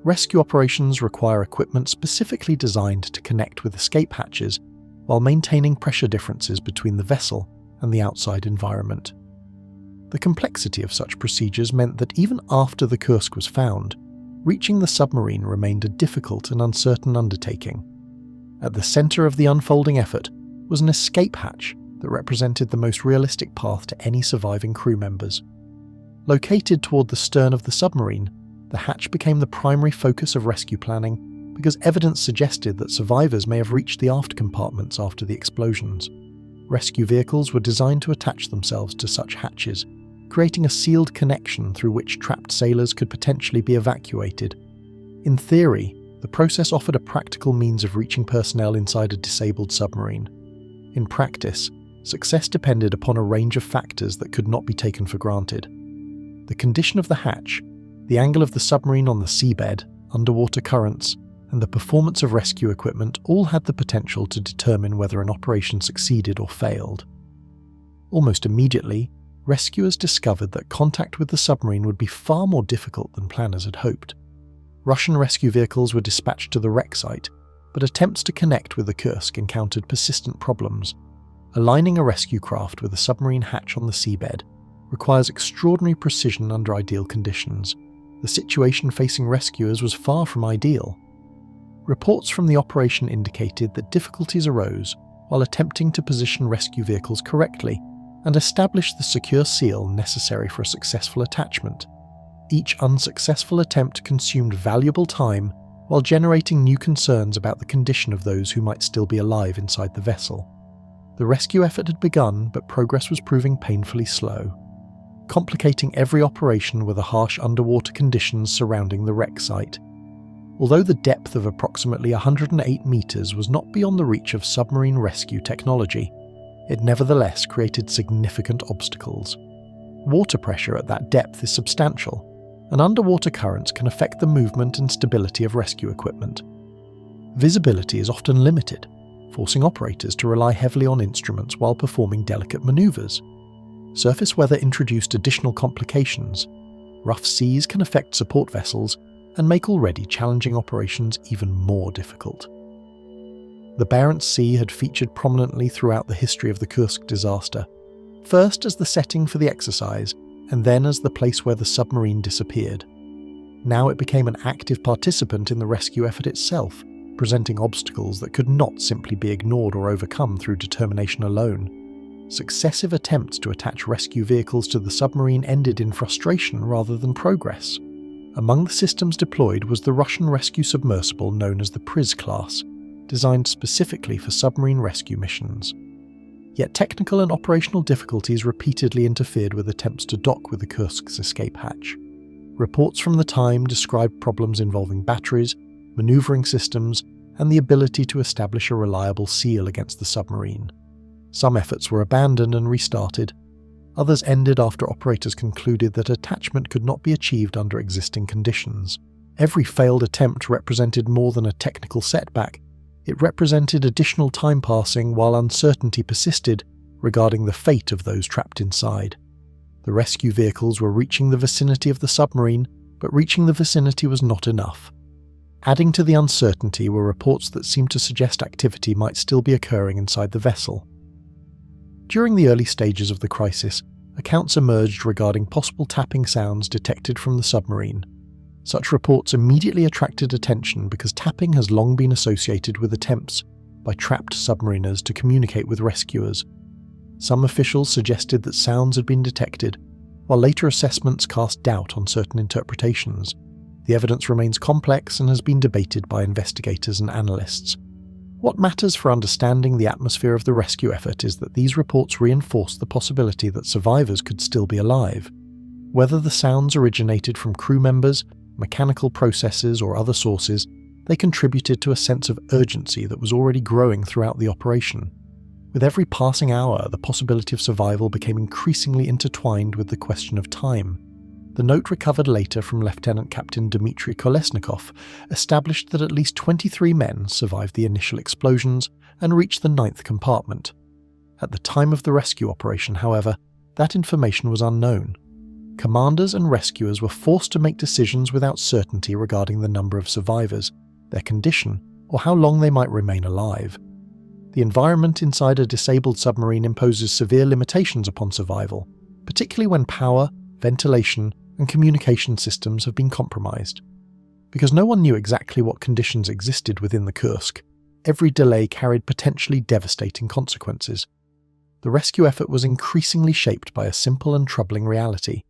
Speaker 1: Rescue operations require equipment specifically designed to connect with escape hatches while maintaining pressure differences between the vessel and the outside environment. The complexity of such procedures meant that even after the Kursk was found, reaching the submarine remained a difficult and uncertain undertaking. At the center of the unfolding effort was an escape hatch that represented the most realistic path to any surviving crew members. Located toward the stern of the submarine, the hatch became the primary focus of rescue planning because evidence suggested that survivors may have reached the aft compartments after the explosions. Rescue vehicles were designed to attach themselves to such hatches, creating a sealed connection through which trapped sailors could potentially be evacuated. In theory, the process offered a practical means of reaching personnel inside a disabled submarine. In practice, success depended upon a range of factors that could not be taken for granted. The condition of the hatch, the angle of the submarine on the seabed, underwater currents, and the performance of rescue equipment all had the potential to determine whether an operation succeeded or failed. Almost immediately, rescuers discovered that contact with the submarine would be far more difficult than planners had hoped. Russian rescue vehicles were dispatched to the wreck site, but attempts to connect with the Kursk encountered persistent problems. Aligning a rescue craft with a submarine hatch on the seabed requires extraordinary precision under ideal conditions. The situation facing rescuers was far from ideal. Reports from the operation indicated that difficulties arose while attempting to position rescue vehicles correctly and establish the secure seal necessary for a successful attachment. Each unsuccessful attempt consumed valuable time while generating new concerns about the condition of those who might still be alive inside the vessel. The rescue effort had begun, but progress was proving painfully slow. Complicating every operation were the harsh underwater conditions surrounding the wreck site. Although the depth of approximately 108 meters was not beyond the reach of submarine rescue technology, it nevertheless created significant obstacles. Water pressure at that depth is substantial, and underwater currents can affect the movement and stability of rescue equipment. Visibility is often limited, forcing operators to rely heavily on instruments while performing delicate maneuvers. Surface weather introduced additional complications. Rough seas can affect support vessels and make already challenging operations even more difficult. The Barents Sea had featured prominently throughout the history of the Kursk disaster, first as the setting for the exercise, and then as the place where the submarine disappeared. Now it became an active participant in the rescue effort itself, presenting obstacles that could not simply be ignored or overcome through determination alone. Successive attempts to attach rescue vehicles to the submarine ended in frustration rather than progress. Among the systems deployed was the Russian rescue submersible known as the Priz class, designed specifically for submarine rescue missions. Yet technical and operational difficulties repeatedly interfered with attempts to dock with the Kursk's escape hatch. Reports from the time described problems involving batteries, maneuvering systems, and the ability to establish a reliable seal against the submarine. Some efforts were abandoned and restarted. Others ended after operators concluded that attachment could not be achieved under existing conditions. Every failed attempt represented more than a technical setback. It represented additional time passing while uncertainty persisted regarding the fate of those trapped inside. The rescue vehicles were reaching the vicinity of the submarine, but reaching the vicinity was not enough. Adding to the uncertainty were reports that seemed to suggest activity might still be occurring inside the vessel. During the early stages of the crisis, accounts emerged regarding possible tapping sounds detected from the submarine. Such reports immediately attracted attention because tapping has long been associated with attempts by trapped submariners to communicate with rescuers. Some officials suggested that sounds had been detected, while later assessments cast doubt on certain interpretations. The evidence remains complex and has been debated by investigators and analysts. What matters for understanding the atmosphere of the rescue effort is that these reports reinforce the possibility that survivors could still be alive. Whether the sounds originated from crew members, mechanical processes, or other sources, they contributed to a sense of urgency that was already growing throughout the operation. With every passing hour, the possibility of survival became increasingly intertwined with the question of time. The note recovered later from Lieutenant Captain Dmitry Kolesnikov established that at least 23 men survived the initial explosions and reached the 9th compartment. At the time of the rescue operation, however, that information was unknown. Commanders and rescuers were forced to make decisions without certainty regarding the number of survivors, their condition, or how long they might remain alive. The environment inside a disabled submarine imposes severe limitations upon survival, particularly when power, ventilation, and communication systems have been compromised. Because no one knew exactly what conditions existed within the Kursk, every delay carried potentially devastating consequences. The rescue effort was increasingly shaped by a simple and troubling reality.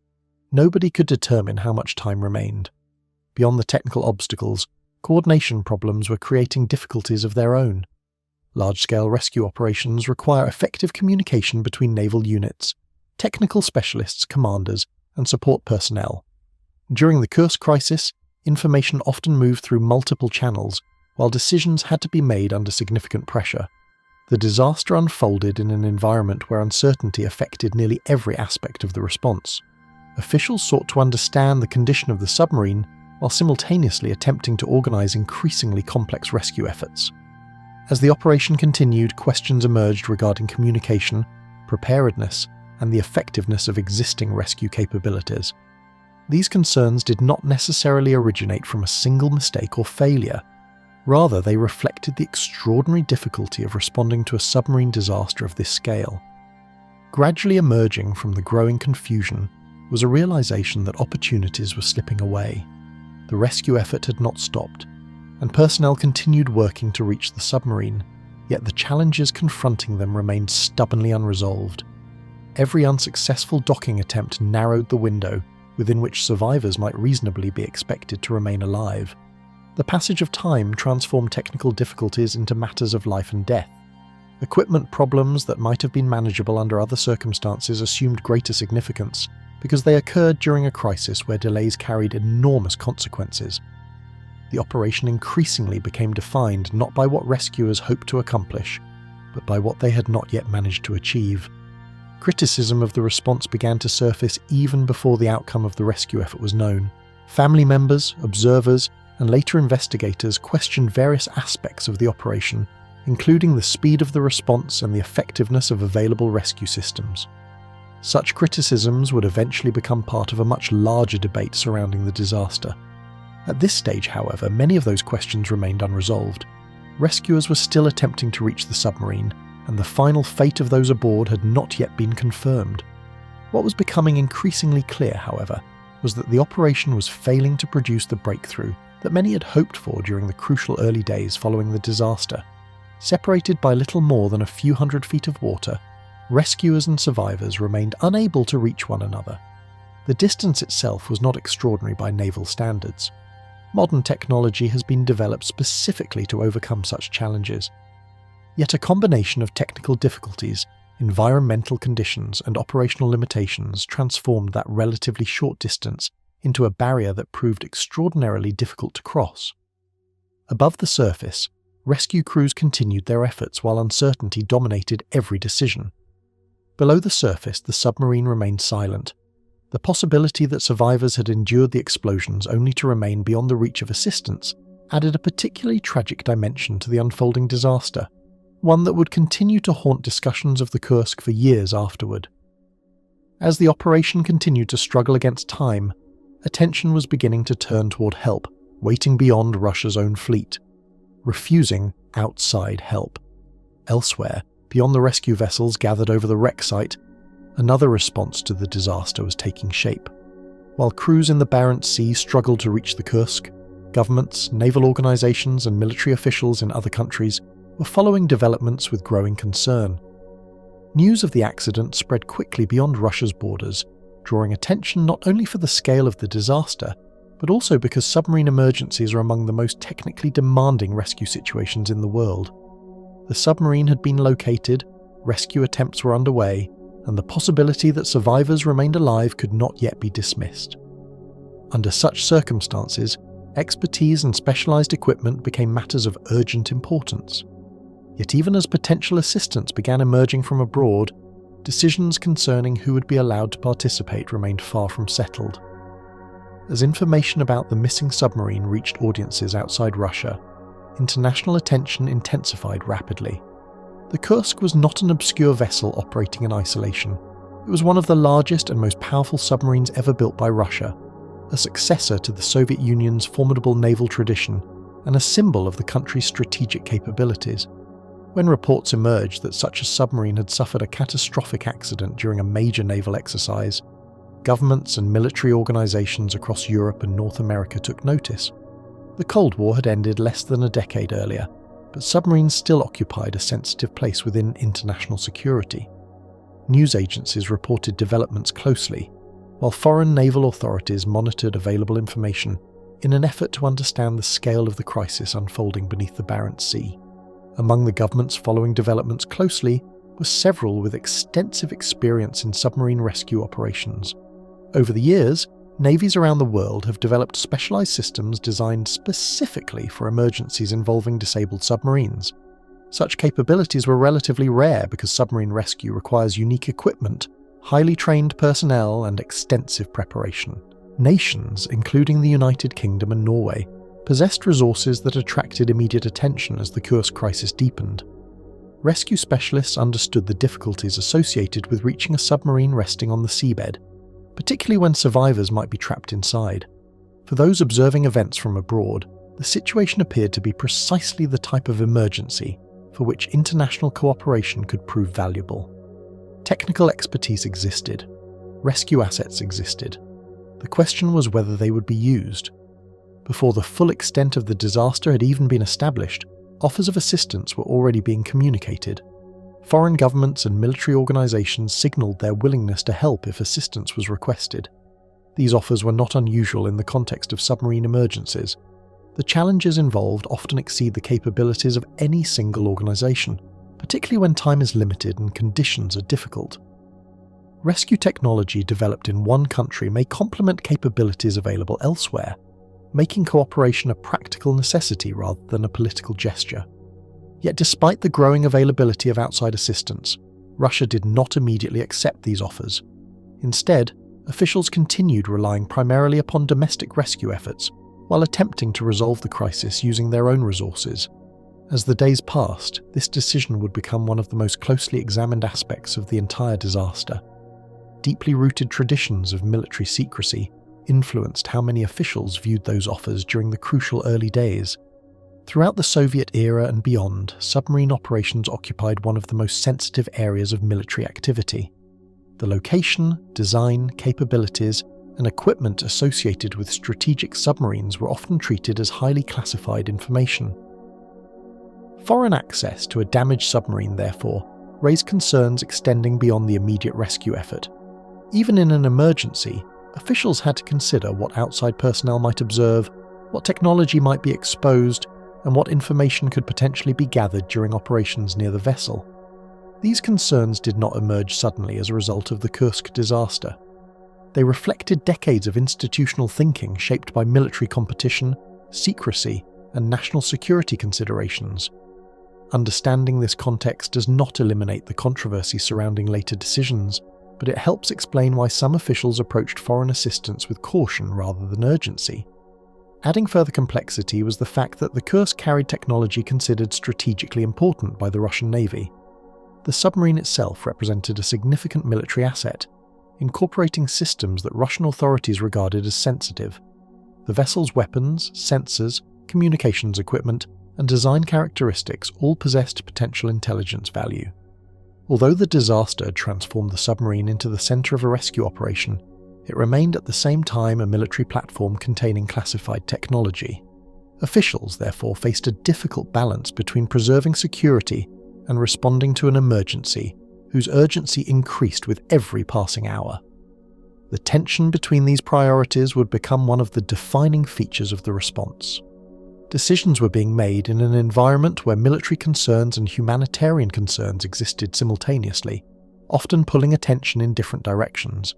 Speaker 1: Nobody could determine how much time remained. Beyond the technical obstacles, coordination problems were creating difficulties of their own. Large-scale rescue operations require effective communication between naval units, technical specialists, commanders, and support personnel. During the Kursk crisis, information often moved through multiple channels, while decisions had to be made under significant pressure. The disaster unfolded in an environment where uncertainty affected nearly every aspect of the response. Officials sought to understand the condition of the submarine while simultaneously attempting to organize increasingly complex rescue efforts. As the operation continued, questions emerged regarding communication, preparedness, and the effectiveness of existing rescue capabilities. These concerns did not necessarily originate from a single mistake or failure. Rather, they reflected the extraordinary difficulty of responding to a submarine disaster of this scale. Gradually emerging from the growing confusion was a realization that opportunities were slipping away. The rescue effort had not stopped, and personnel continued working to reach the submarine, yet the challenges confronting them remained stubbornly unresolved. Every unsuccessful docking attempt narrowed the window within which survivors might reasonably be expected to remain alive. The passage of time transformed technical difficulties into matters of life and death. Equipment problems that might have been manageable under other circumstances assumed greater significance because they occurred during a crisis where delays carried enormous consequences. The operation increasingly became defined not by what rescuers hoped to accomplish, but by what they had not yet managed to achieve. Criticism of the response began to surface even before the outcome of the rescue effort was known. Family members, observers, and later investigators questioned various aspects of the operation, including the speed of the response and the effectiveness of available rescue systems. Such criticisms would eventually become part of a much larger debate surrounding the disaster. At this stage, however, many of those questions remained unresolved. Rescuers were still attempting to reach the submarine, and the final fate of those aboard had not yet been confirmed. What was becoming increasingly clear, however, was that the operation was failing to produce the breakthrough that many had hoped for during the crucial early days following the disaster. Separated by little more than a few hundred feet of water, rescuers and survivors remained unable to reach one another. The distance itself was not extraordinary by naval standards. Modern technology has been developed specifically to overcome such challenges. Yet a combination of technical difficulties, environmental conditions, and operational limitations transformed that relatively short distance into a barrier that proved extraordinarily difficult to cross. Above the surface, rescue crews continued their efforts while uncertainty dominated every decision. Below the surface, the submarine remained silent. The possibility that survivors had endured the explosions only to remain beyond the reach of assistance added a particularly tragic dimension to the unfolding disaster, one that would continue to haunt discussions of the Kursk for years afterward. As the operation continued to struggle against time, attention was beginning to turn toward help, waiting beyond Russia's own fleet, refusing outside help. Elsewhere, beyond the rescue vessels gathered over the wreck site, another response to the disaster was taking shape. While crews in the Barents Sea struggled to reach the Kursk, governments, naval organizations, and military officials in other countries were following developments with growing concern. News of the accident spread quickly beyond Russia's borders, drawing attention not only for the scale of the disaster, but also because submarine emergencies are among the most technically demanding rescue situations in the world. The submarine had been located, rescue attempts were underway, and the possibility that survivors remained alive could not yet be dismissed. Under such circumstances, expertise and specialised equipment became matters of urgent importance. Yet even as potential assistance began emerging from abroad, decisions concerning who would be allowed to participate remained far from settled. As information about the missing submarine reached audiences outside Russia, international attention intensified rapidly. The Kursk was not an obscure vessel operating in isolation. It was one of the largest and most powerful submarines ever built by Russia, a successor to the Soviet Union's formidable naval tradition and a symbol of the country's strategic capabilities. When reports emerged that such a submarine had suffered a catastrophic accident during a major naval exercise, governments and military organisations across Europe and North America took notice. The Cold War had ended less than a decade earlier, but submarines still occupied a sensitive place within international security. News agencies reported developments closely, while foreign naval authorities monitored available information in an effort to understand the scale of the crisis unfolding beneath the Barents Sea. Among the governments following developments closely were several with extensive experience in submarine rescue operations. Over the years, navies around the world have developed specialised systems designed specifically for emergencies involving disabled submarines. Such capabilities were relatively rare because submarine rescue requires unique equipment, highly trained personnel, and extensive preparation. Nations, including the United Kingdom and Norway, possessed resources that attracted immediate attention as the Kursk crisis deepened. Rescue specialists understood the difficulties associated with reaching a submarine resting on the seabed, particularly when survivors might be trapped inside. For those observing events from abroad, the situation appeared to be precisely the type of emergency for which international cooperation could prove valuable. Technical expertise existed. Rescue assets existed. The question was whether they would be used. Before the full extent of the disaster had even been established, offers of assistance were already being communicated. Foreign governments and military organisations signalled their willingness to help if assistance was requested. These offers were not unusual in the context of submarine emergencies. The challenges involved often exceed the capabilities of any single organisation, particularly when time is limited and conditions are difficult. Rescue technology developed in one country may complement capabilities available elsewhere, making cooperation a practical necessity rather than a political gesture. Yet despite the growing availability of outside assistance, Russia did not immediately accept these offers. Instead, officials continued relying primarily upon domestic rescue efforts, while attempting to resolve the crisis using their own resources. As the days passed, this decision would become one of the most closely examined aspects of the entire disaster. Deeply rooted traditions of military secrecy influenced how many officials viewed those offers during the crucial early days. Throughout the Soviet era and beyond, submarine operations occupied one of the most sensitive areas of military activity. The location, design, capabilities, and equipment associated with strategic submarines were often treated as highly classified information. Foreign access to a damaged submarine, therefore, raised concerns extending beyond the immediate rescue effort. Even in an emergency, officials had to consider what outside personnel might observe, what technology might be exposed, and what information could potentially be gathered during operations near the vessel. These concerns did not emerge suddenly as a result of the Kursk disaster. They reflected decades of institutional thinking shaped by military competition, secrecy, and national security considerations. Understanding this context does not eliminate the controversy surrounding later decisions, but it helps explain why some officials approached foreign assistance with caution rather than urgency. Adding further complexity was the fact that the Kursk carried technology considered strategically important by the Russian Navy. The submarine itself represented a significant military asset, incorporating systems that Russian authorities regarded as sensitive. The vessel's weapons, sensors, communications equipment, and design characteristics all possessed potential intelligence value. Although the disaster had transformed the submarine into the centre of a rescue operation, it remained at the same time a military platform containing classified technology. Officials, therefore, faced a difficult balance between preserving security and responding to an emergency whose urgency increased with every passing hour. The tension between these priorities would become one of the defining features of the response. Decisions were being made in an environment where military concerns and humanitarian concerns existed simultaneously, often pulling attention in different directions.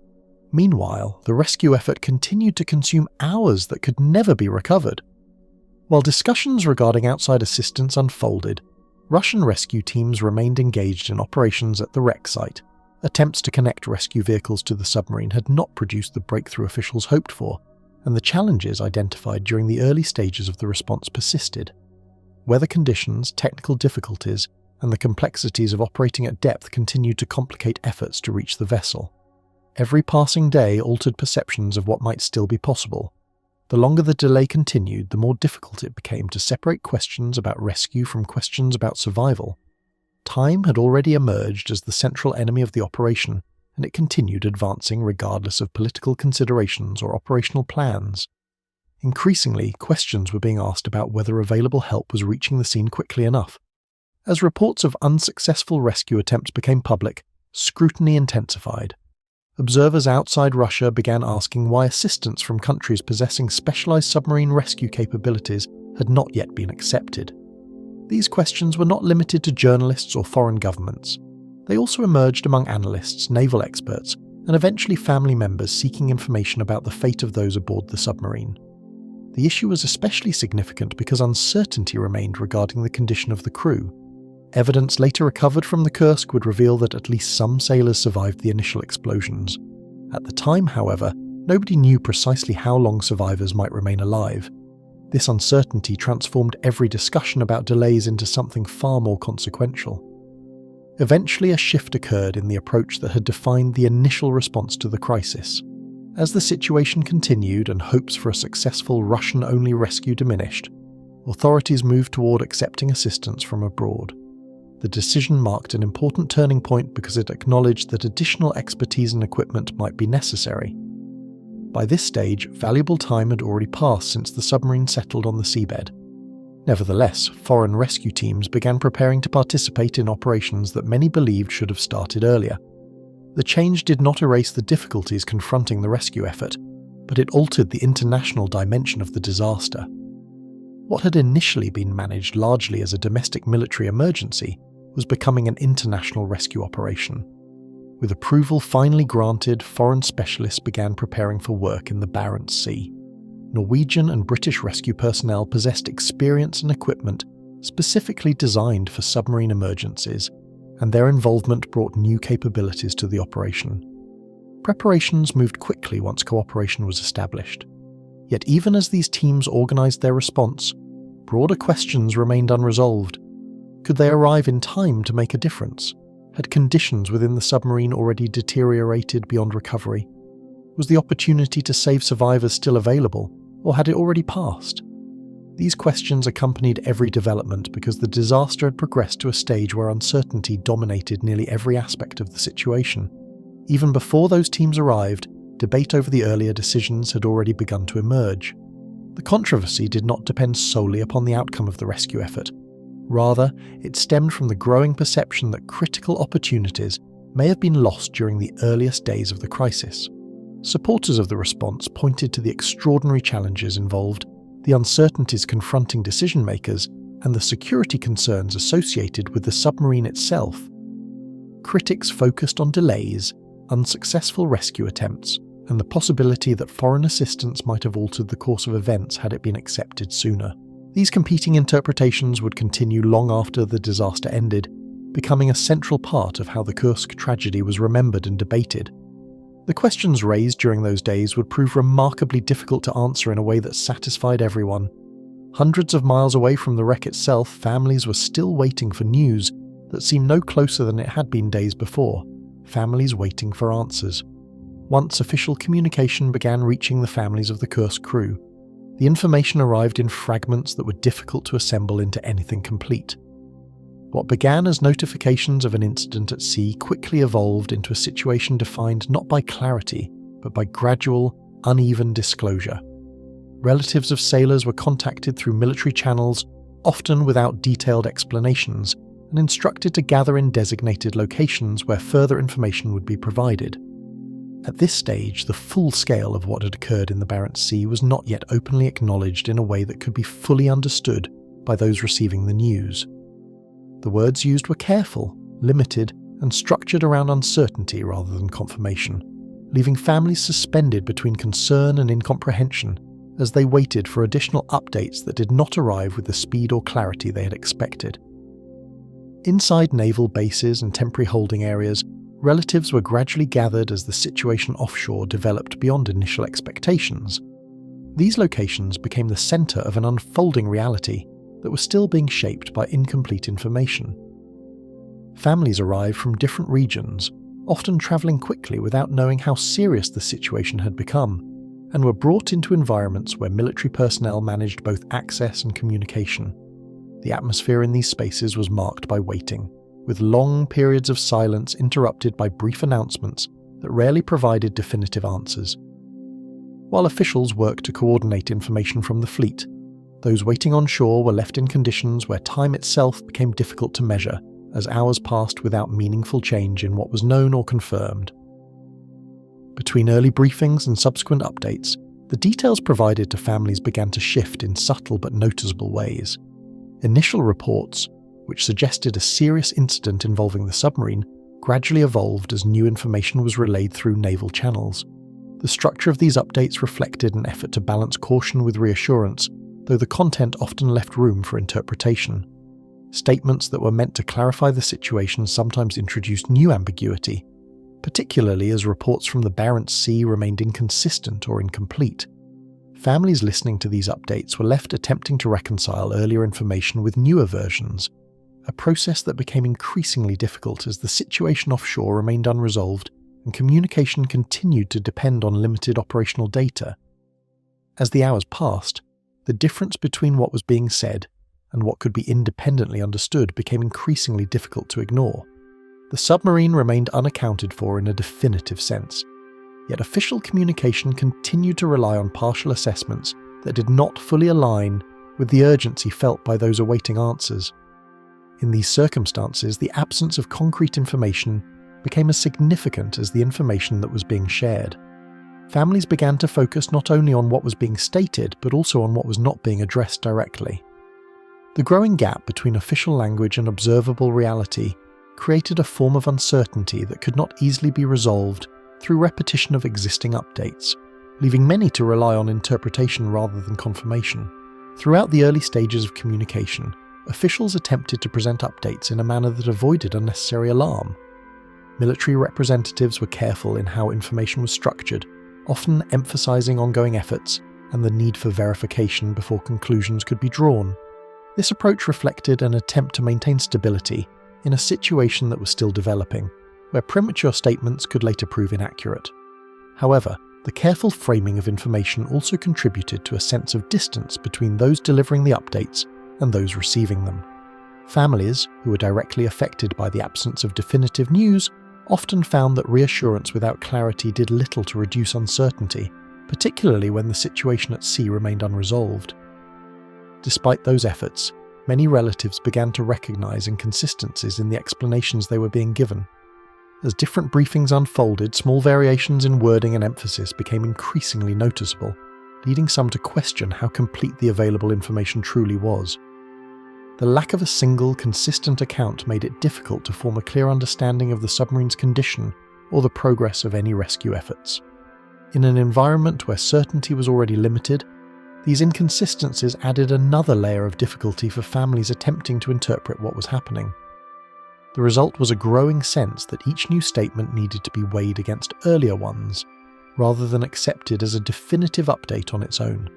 Speaker 1: Meanwhile, the rescue effort continued to consume hours that could never be recovered. While discussions regarding outside assistance unfolded, Russian rescue teams remained engaged in operations at the wreck site. Attempts to connect rescue vehicles to the submarine had not produced the breakthrough officials hoped for, and the challenges identified during the early stages of the response persisted. Weather conditions, technical difficulties, and the complexities of operating at depth continued to complicate efforts to reach the vessel. Every passing day altered perceptions of what might still be possible. The longer the delay continued, the more difficult it became to separate questions about rescue from questions about survival. Time had already emerged as the central enemy of the operation, and it continued advancing regardless of political considerations or operational plans. Increasingly, questions were being asked about whether available help was reaching the scene quickly enough. As reports of unsuccessful rescue attempts became public, scrutiny intensified. Observers outside Russia began asking why assistance from countries possessing specialized submarine rescue capabilities had not yet been accepted. These questions were not limited to journalists or foreign governments. They also emerged among analysts, naval experts, and eventually family members seeking information about the fate of those aboard the submarine. The issue was especially significant because uncertainty remained regarding the condition of the crew. Evidence later recovered from the Kursk would reveal that at least some sailors survived the initial explosions. At the time, however, nobody knew precisely how long survivors might remain alive. This uncertainty transformed every discussion about delays into something far more consequential. Eventually, a shift occurred in the approach that had defined the initial response to the crisis. As the situation continued and hopes for a successful Russian-only rescue diminished, authorities moved toward accepting assistance from abroad. The decision marked an important turning point because it acknowledged that additional expertise and equipment might be necessary. By this stage, valuable time had already passed since the submarine settled on the seabed. Nevertheless, foreign rescue teams began preparing to participate in operations that many believed should have started earlier. The change did not erase the difficulties confronting the rescue effort, but it altered the international dimension of the disaster. What had initially been managed largely as a domestic military emergency was becoming an international rescue operation. With approval finally granted, foreign specialists began preparing for work in the Barents Sea. Norwegian and British rescue personnel possessed experience and equipment specifically designed for submarine emergencies, and their involvement brought new capabilities to the operation. Preparations moved quickly once cooperation was established. Yet even as these teams organized their response, broader questions remained unresolved. Could they arrive in time to make a difference? Had conditions within the submarine already deteriorated beyond recovery? Was the opportunity to save survivors still available, or had it already passed? These questions accompanied every development because the disaster had progressed to a stage where uncertainty dominated nearly every aspect of the situation. Even before those teams arrived, debate over the earlier decisions had already begun to emerge. The controversy did not depend solely upon the outcome of the rescue effort. Rather, it stemmed from the growing perception that critical opportunities may have been lost during the earliest days of the crisis. Supporters of the response pointed to the extraordinary challenges involved, the uncertainties confronting decision-makers, and the security concerns associated with the submarine itself. Critics focused on delays, unsuccessful rescue attempts, and the possibility that foreign assistance might have altered the course of events had it been accepted sooner. These competing interpretations would continue long after the disaster ended, becoming a central part of how the Kursk tragedy was remembered and debated. The questions raised during those days would prove remarkably difficult to answer in a way that satisfied everyone. Hundreds of miles away from the wreck itself, families were still waiting for news that seemed no closer than it had been days before, families waiting for answers. Once official communication began reaching the families of the Kursk crew, the information arrived in fragments that were difficult to assemble into anything complete. What began as notifications of an incident at sea quickly evolved into a situation defined not by clarity, but by gradual, uneven disclosure. Relatives of sailors were contacted through military channels, often without detailed explanations, and instructed to gather in designated locations where further information would be provided. At this stage, the full scale of what had occurred in the Barents Sea was not yet openly acknowledged in a way that could be fully understood by those receiving the news. The words used were careful, limited, and structured around uncertainty rather than confirmation, leaving families suspended between concern and incomprehension as they waited for additional updates that did not arrive with the speed or clarity they had expected. Inside naval bases and temporary holding areas, relatives were gradually gathered as the situation offshore developed beyond initial expectations. These locations became the centre of an unfolding reality that was still being shaped by incomplete information. Families arrived from different regions, often travelling quickly without knowing how serious the situation had become, and were brought into environments where military personnel managed both access and communication. The atmosphere in these spaces was marked by waiting, with long periods of silence interrupted by brief announcements that rarely provided definitive answers. While officials worked to coordinate information from the fleet, those waiting on shore were left in conditions where time itself became difficult to measure, as hours passed without meaningful change in what was known or confirmed. Between early briefings and subsequent updates, the details provided to families began to shift in subtle but noticeable ways. Initial reports, which suggested a serious incident involving the submarine, gradually evolved as new information was relayed through naval channels. The structure of these updates reflected an effort to balance caution with reassurance, though the content often left room for interpretation. Statements that were meant to clarify the situation sometimes introduced new ambiguity, particularly as reports from the Barents Sea remained inconsistent or incomplete. Families listening to these updates were left attempting to reconcile earlier information with newer versions, a process that became increasingly difficult as the situation offshore remained unresolved and communication continued to depend on limited operational data. As the hours passed, the difference between what was being said and what could be independently understood became increasingly difficult to ignore. The submarine remained unaccounted for in a definitive sense, yet official communication continued to rely on partial assessments that did not fully align with the urgency felt by those awaiting answers. In these circumstances, the absence of concrete information became as significant as the information that was being shared. Families began to focus not only on what was being stated, but also on what was not being addressed directly. The growing gap between official language and observable reality created a form of uncertainty that could not easily be resolved through repetition of existing updates, leaving many to rely on interpretation rather than confirmation. Throughout the early stages of communication, officials attempted to present updates in a manner that avoided unnecessary alarm. Military representatives were careful in how information was structured, often emphasizing ongoing efforts and the need for verification before conclusions could be drawn. This approach reflected an attempt to maintain stability in a situation that was still developing, where premature statements could later prove inaccurate. However, the careful framing of information also contributed to a sense of distance between those delivering the updates and those receiving them. Families, who were directly affected by the absence of definitive news, often found that reassurance without clarity did little to reduce uncertainty, particularly when the situation at sea remained unresolved. Despite those efforts, many relatives began to recognize inconsistencies in the explanations they were being given. As different briefings unfolded, small variations in wording and emphasis became increasingly noticeable, leading some to question how complete the available information truly was. The lack of a single, consistent account made it difficult to form a clear understanding of the submarine's condition or the progress of any rescue efforts. In an environment where certainty was already limited, these inconsistencies added another layer of difficulty for families attempting to interpret what was happening. The result was a growing sense that each new statement needed to be weighed against earlier ones, rather than accepted as a definitive update on its own.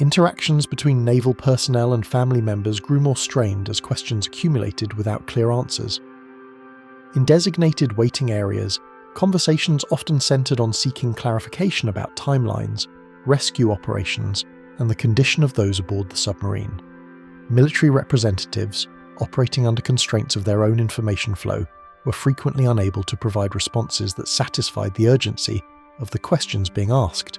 Speaker 1: Interactions between naval personnel and family members grew more strained as questions accumulated without clear answers. In designated waiting areas, conversations often centered on seeking clarification about timelines, rescue operations, and the condition of those aboard the submarine. Military representatives, operating under constraints of their own information flow, were frequently unable to provide responses that satisfied the urgency of the questions being asked.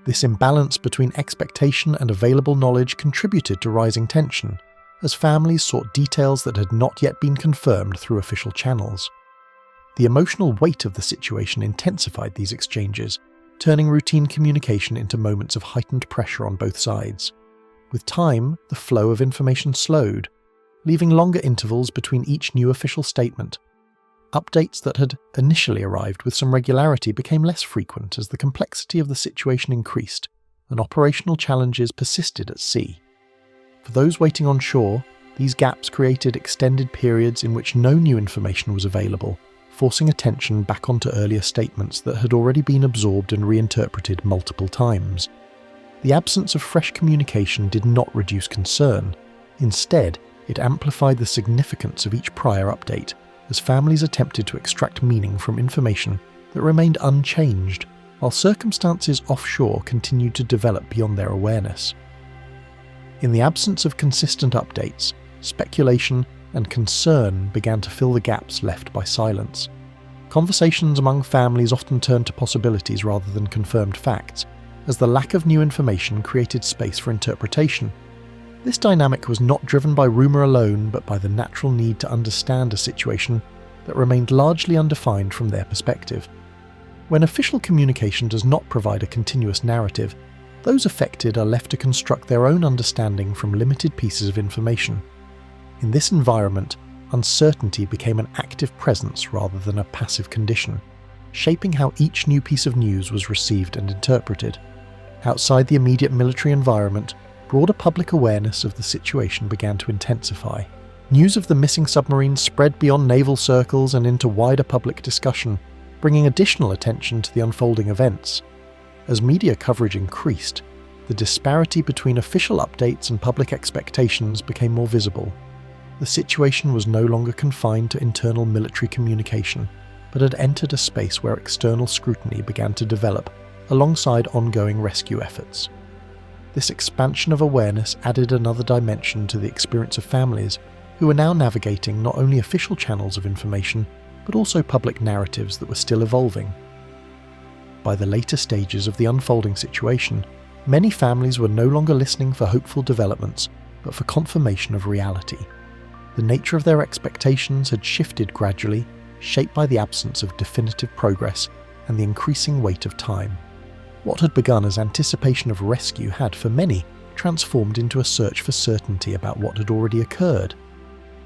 Speaker 1: This imbalance between expectation and available knowledge contributed to rising tension, as families sought details that had not yet been confirmed through official channels. The emotional weight of the situation intensified these exchanges, turning routine communication into moments of heightened pressure on both sides. With time, the flow of information slowed, leaving longer intervals between each new official statement. Updates that had initially arrived with some regularity became less frequent as the complexity of the situation increased and operational challenges persisted at sea. For those waiting on shore, these gaps created extended periods in which no new information was available, forcing attention back onto earlier statements that had already been absorbed and reinterpreted multiple times. The absence of fresh communication did not reduce concern. Instead, it amplified the significance of each prior update, as families attempted to extract meaning from information that remained unchanged, while circumstances offshore continued to develop beyond their awareness. In the absence of consistent updates, speculation and concern began to fill the gaps left by silence. Conversations among families often turned to possibilities rather than confirmed facts, as the lack of new information created space for interpretation. This dynamic was not driven by rumour alone, but by the natural need to understand a situation that remained largely undefined from their perspective. When official communication does not provide a continuous narrative, those affected are left to construct their own understanding from limited pieces of information. In this environment, uncertainty became an active presence rather than a passive condition, shaping how each new piece of news was received and interpreted. Outside the immediate military environment, broader public awareness of the situation began to intensify. News of the missing submarines spread beyond naval circles and into wider public discussion, bringing additional attention to the unfolding events. As media coverage increased, the disparity between official updates and public expectations became more visible. The situation was no longer confined to internal military communication, but had entered a space where external scrutiny began to develop alongside ongoing rescue efforts. This expansion of awareness added another dimension to the experience of families who were now navigating not only official channels of information, but also public narratives that were still evolving. By the later stages of the unfolding situation, many families were no longer listening for hopeful developments, but for confirmation of reality. The nature of their expectations had shifted gradually, shaped by the absence of definitive progress and the increasing weight of time. What had begun as anticipation of rescue had, for many, transformed into a search for certainty about what had already occurred.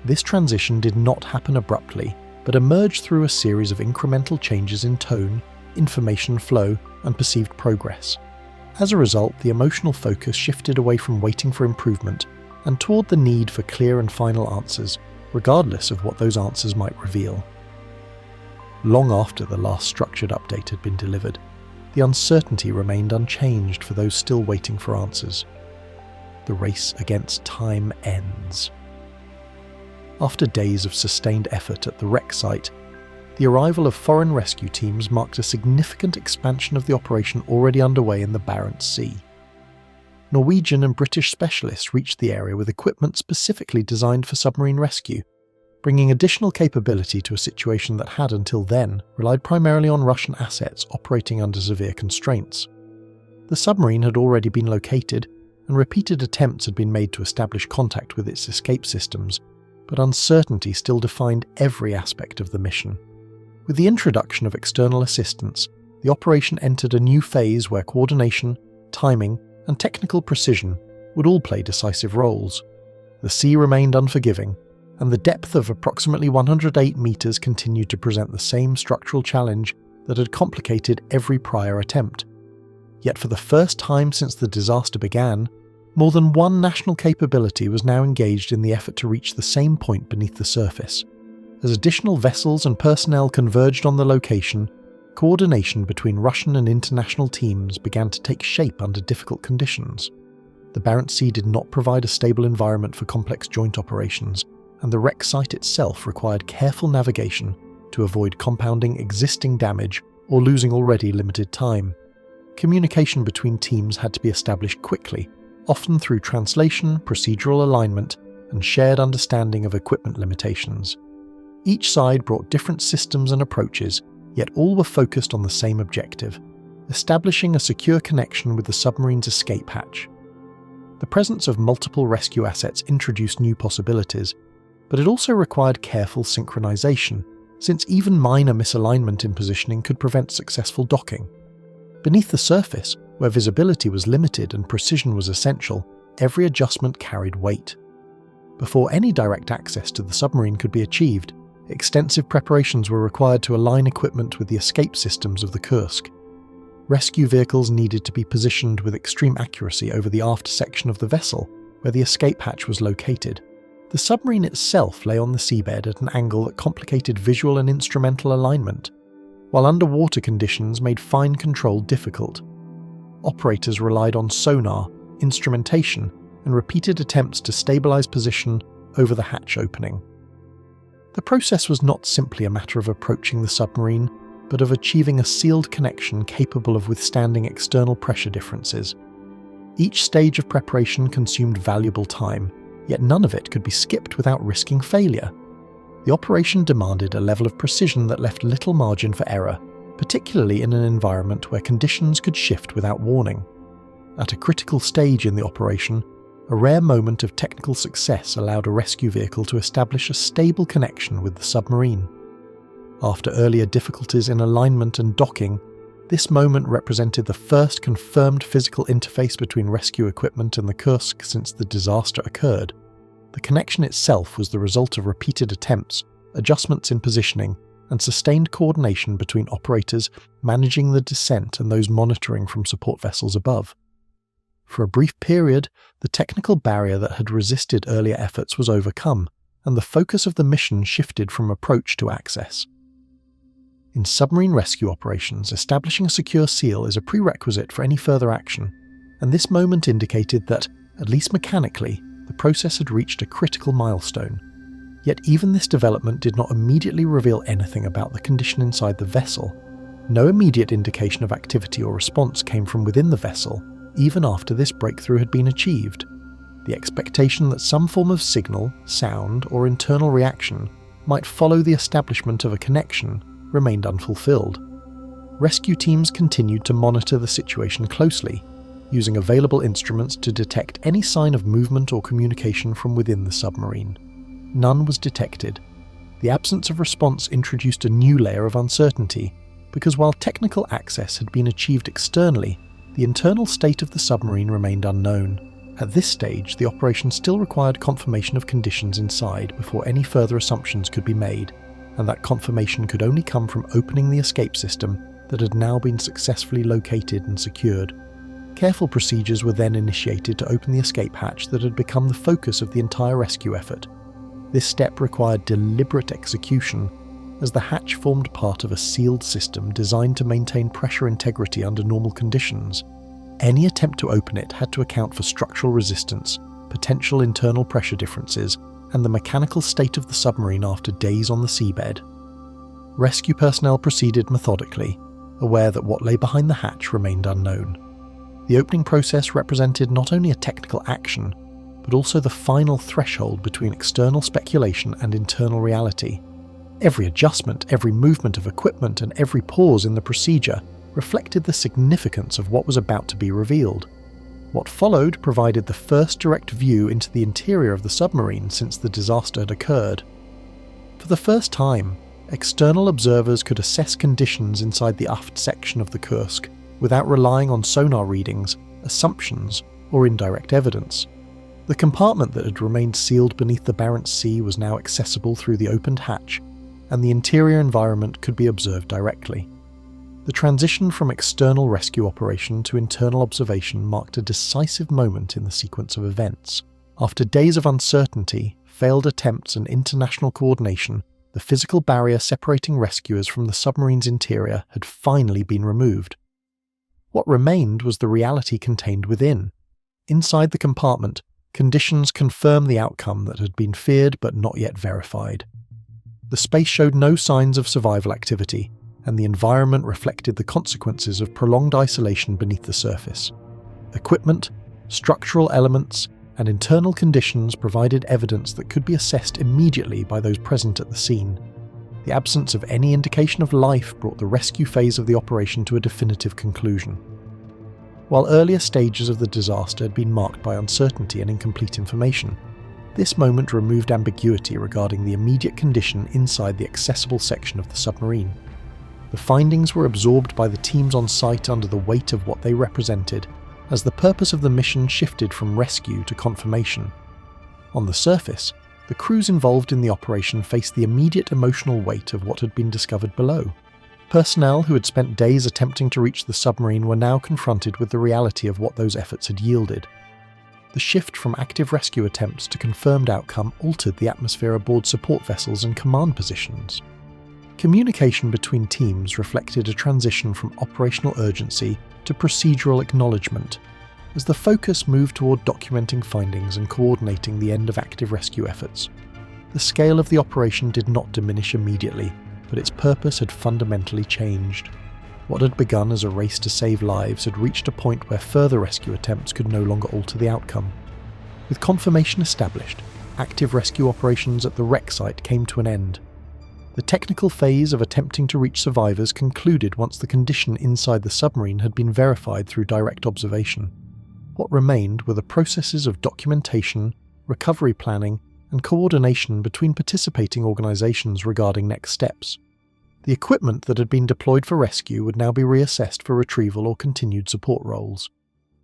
Speaker 1: This transition did not happen abruptly, but emerged through a series of incremental changes in tone, information flow, and perceived progress. As a result, the emotional focus shifted away from waiting for improvement and toward the need for clear and final answers, regardless of what those answers might reveal. Long after the last structured update had been delivered, the uncertainty remained unchanged for those still waiting for answers. The race against time ends. After days of sustained effort at the wreck site, the arrival of foreign rescue teams marked a significant expansion of the operation already underway in the Barents Sea. Norwegian and British specialists reached the area with equipment specifically designed for submarine rescue, bringing additional capability to a situation that had until then relied primarily on Russian assets operating under severe constraints. The submarine had already been located, and repeated attempts had been made to establish contact with its escape systems, but uncertainty still defined every aspect of the mission. With the introduction of external assistance, the operation entered a new phase where coordination, timing, and technical precision would all play decisive roles. The sea remained unforgiving, and the depth of approximately 108 meters continued to present the same structural challenge that had complicated every prior attempt. Yet for the first time since the disaster began, more than one national capability was now engaged in the effort to reach the same point beneath the surface. As additional vessels and personnel converged on the location, coordination between Russian and international teams began to take shape under difficult conditions. The Barents Sea did not provide a stable environment for complex joint operations, and the wreck site itself required careful navigation to avoid compounding existing damage or losing already limited time. Communication between teams had to be established quickly, often through translation, procedural alignment, and shared understanding of equipment limitations. Each side brought different systems and approaches, yet all were focused on the same objective: establishing a secure connection with the submarine's escape hatch. The presence of multiple rescue assets introduced new possibilities, but it also required careful synchronization, since even minor misalignment in positioning could prevent successful docking. Beneath the surface, where visibility was limited and precision was essential, every adjustment carried weight. Before any direct access to the submarine could be achieved, extensive preparations were required to align equipment with the escape systems of the Kursk. Rescue vehicles needed to be positioned with extreme accuracy over the aft section of the vessel, where the escape hatch was located. The submarine itself lay on the seabed at an angle that complicated visual and instrumental alignment, while underwater conditions made fine control difficult. Operators relied on sonar, instrumentation, and repeated attempts to stabilize position over the hatch opening. The process was not simply a matter of approaching the submarine, but of achieving a sealed connection capable of withstanding external pressure differences. Each stage of preparation consumed valuable time, yet none of it could be skipped without risking failure. The operation demanded a level of precision that left little margin for error, particularly in an environment where conditions could shift without warning. At a critical stage in the operation, a rare moment of technical success allowed a rescue vehicle to establish a stable connection with the submarine. After earlier difficulties in alignment and docking, this moment represented the first confirmed physical interface between rescue equipment and the Kursk since the disaster occurred. The connection itself was the result of repeated attempts, adjustments in positioning, and sustained coordination between operators managing the descent and those monitoring from support vessels above. For a brief period, the technical barrier that had resisted earlier efforts was overcome, and the focus of the mission shifted from approach to access. In submarine rescue operations, establishing a secure seal is a prerequisite for any further action, and this moment indicated that, at least mechanically, the process had reached a critical milestone. Yet even this development did not immediately reveal anything about the condition inside the vessel. No immediate indication of activity or response came from within the vessel, even after this breakthrough had been achieved. The expectation that some form of signal, sound, or internal reaction might follow the establishment of a connection remained unfulfilled. Rescue teams continued to monitor the situation closely, using available instruments to detect any sign of movement or communication from within the submarine. None was detected. The absence of response introduced a new layer of uncertainty, because while technical access had been achieved externally, the internal state of the submarine remained unknown. At this stage, the operation still required confirmation of conditions inside before any further assumptions could be made, and that confirmation could only come from opening the escape system that had now been successfully located and secured. Careful procedures were then initiated to open the escape hatch that had become the focus of the entire rescue effort. This step required deliberate execution, as the hatch formed part of a sealed system designed to maintain pressure integrity under normal conditions. Any attempt to open it had to account for structural resistance, potential internal pressure differences, and the mechanical state of the submarine after days on the seabed. Rescue personnel proceeded methodically, aware that what lay behind the hatch remained unknown. The opening process represented not only a technical action, but also the final threshold between external speculation and internal reality. Every adjustment, every movement of equipment, and every pause in the procedure reflected the significance of what was about to be revealed. What followed provided the first direct view into the interior of the submarine since the disaster had occurred. For the first time, external observers could assess conditions inside the aft section of the Kursk without relying on sonar readings, assumptions, or indirect evidence. The compartment that had remained sealed beneath the Barents Sea was now accessible through the opened hatch, and the interior environment could be observed directly. The transition from external rescue operation to internal observation marked a decisive moment in the sequence of events. After days of uncertainty, failed attempts, and international coordination, the physical barrier separating rescuers from the submarine's interior had finally been removed. What remained was the reality contained within. Inside the compartment, conditions confirmed the outcome that had been feared but not yet verified. The space showed no signs of survival activity, and the environment reflected the consequences of prolonged isolation beneath the surface. Equipment, structural elements, and internal conditions provided evidence that could be assessed immediately by those present at the scene. The absence of any indication of life brought the rescue phase of the operation to a definitive conclusion. While earlier stages of the disaster had been marked by uncertainty and incomplete information, This moment removed ambiguity regarding the immediate condition inside the accessible section of the submarine. The findings were absorbed by the teams on site under the weight of what they represented, as the purpose of the mission shifted from rescue to confirmation. On the surface, the crews involved in the operation faced the immediate emotional weight of what had been discovered below. Personnel who had spent days attempting to reach the submarine were now confronted with the reality of what those efforts had yielded. The shift from active rescue attempts to confirmed outcome altered the atmosphere aboard support vessels and command positions. Communication between teams reflected a transition from operational urgency to procedural acknowledgement, as the focus moved toward documenting findings and coordinating the end of active rescue efforts. The scale of the operation did not diminish immediately, but its purpose had fundamentally changed. What had begun as a race to save lives had reached a point where further rescue attempts could no longer alter the outcome. With confirmation established, active rescue operations at the wreck site came to an end. The technical phase of attempting to reach survivors concluded once the condition inside the submarine had been verified through direct observation. What remained were the processes of documentation, recovery planning, and coordination between participating organizations regarding next steps. The equipment that had been deployed for rescue would now be reassessed for retrieval or continued support roles.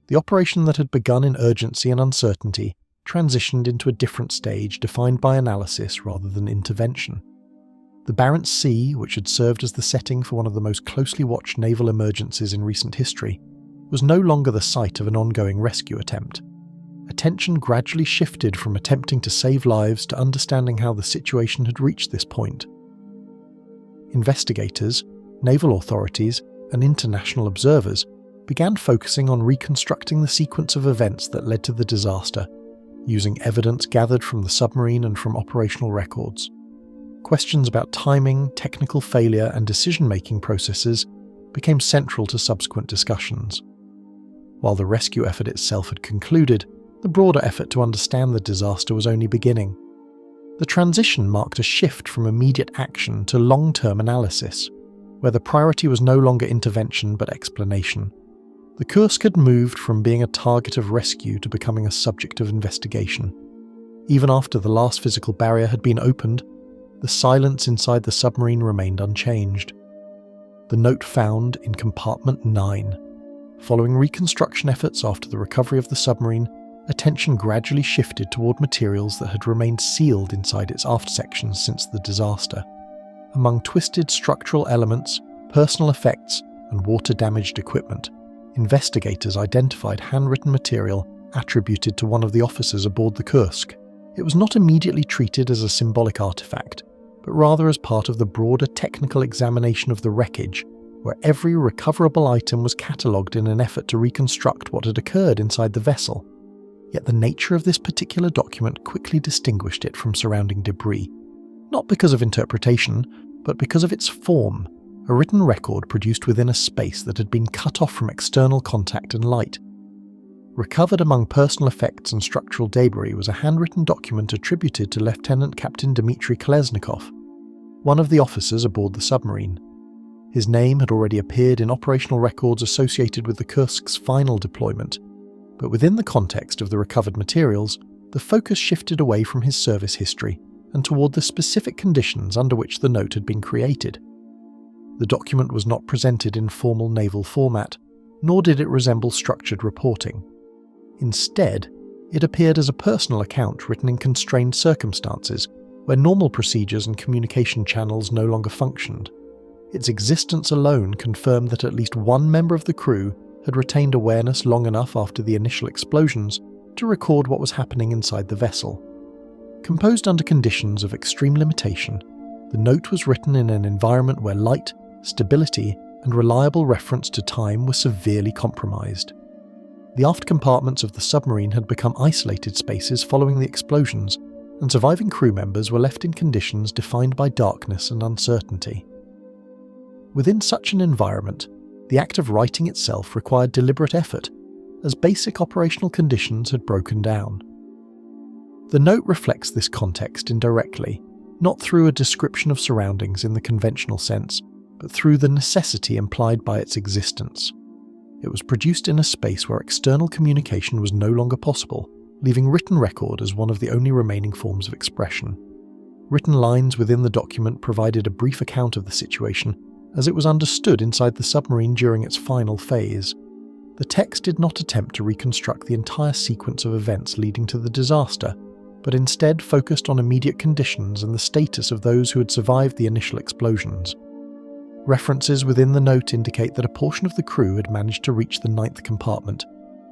Speaker 1: The operation that had begun in urgency and uncertainty transitioned into a different stage defined by analysis rather than intervention. The Barents Sea, which had served as the setting for one of the most closely watched naval emergencies in recent history, was no longer the site of an ongoing rescue attempt. Attention gradually shifted from attempting to save lives to understanding how the situation had reached this point. Investigators, naval authorities, and international observers began focusing on reconstructing the sequence of events that led to the disaster, using evidence gathered from the submarine and from operational records. Questions about timing, technical failure, and decision-making processes became central to subsequent discussions. While the rescue effort itself had concluded, the broader effort to understand the disaster was only beginning. The transition marked a shift from immediate action to long-term analysis, where the priority was no longer intervention but explanation. The Kursk had moved from being a target of rescue to becoming a subject of investigation. Even after the last physical barrier had been opened, the silence inside the submarine remained unchanged. The note found in compartment 9. Following reconstruction efforts after the recovery of the submarine, attention gradually shifted toward materials that had remained sealed inside its aft sections since the disaster. Among twisted structural elements, personal effects, and water-damaged equipment, investigators identified handwritten material attributed to one of the officers aboard the Kursk. It was not immediately treated as a symbolic artifact, but rather as part of the broader technical examination of the wreckage, where every recoverable item was catalogued in an effort to reconstruct what had occurred inside the vessel. Yet the nature of this particular document quickly distinguished it from surrounding debris, not because of interpretation, but because of its form, a written record produced within a space that had been cut off from external contact and light. Recovered among personal effects and structural debris was a handwritten document attributed to Lieutenant Captain Dmitry Kolesnikov, one of the officers aboard the submarine. His name had already appeared in operational records associated with the Kursk's final deployment, but within the context of the recovered materials, the focus shifted away from his service history and toward the specific conditions under which the note had been created. The document was not presented in formal naval format, nor did it resemble structured reporting. Instead, it appeared as a personal account written in constrained circumstances, where normal procedures and communication channels no longer functioned. Its existence alone confirmed that at least one member of the crew had retained awareness long enough after the initial explosions to record what was happening inside the vessel. Composed under conditions of extreme limitation, the note was written in an environment where light, stability, and reliable reference to time were severely compromised. The aft compartments of the submarine had become isolated spaces following the explosions, and surviving crew members were left in conditions defined by darkness and uncertainty. Within such an environment, the act of writing itself required deliberate effort, as basic operational conditions had broken down. The note reflects this context indirectly, not through a description of surroundings in the conventional sense, but through the necessity implied by its existence. It was produced in a space where external communication was no longer possible, leaving written record as one of the only remaining forms of expression. Written lines within the document provided a brief account of the situation as it was understood inside the submarine during its final phase. The text did not attempt to reconstruct the entire sequence of events leading to the disaster, but instead focused on immediate conditions and the status of those who had survived the initial explosions. References within the note indicate that a portion of the crew had managed to reach the 9th compartment,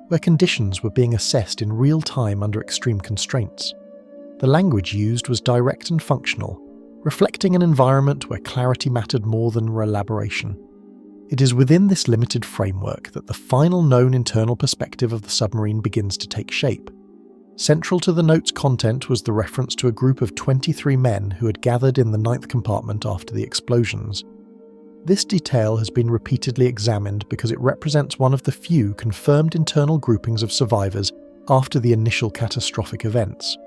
Speaker 1: where conditions were being assessed in real time under extreme constraints. The language used was direct and functional, reflecting an environment where clarity mattered more than elaboration. It is within this limited framework that the final known internal perspective of the submarine begins to take shape. Central to the note's content was the reference to a group of 23 men who had gathered in the 9th compartment after the explosions. This detail has been repeatedly examined because it represents one of the few confirmed internal groupings of survivors after the initial catastrophic events.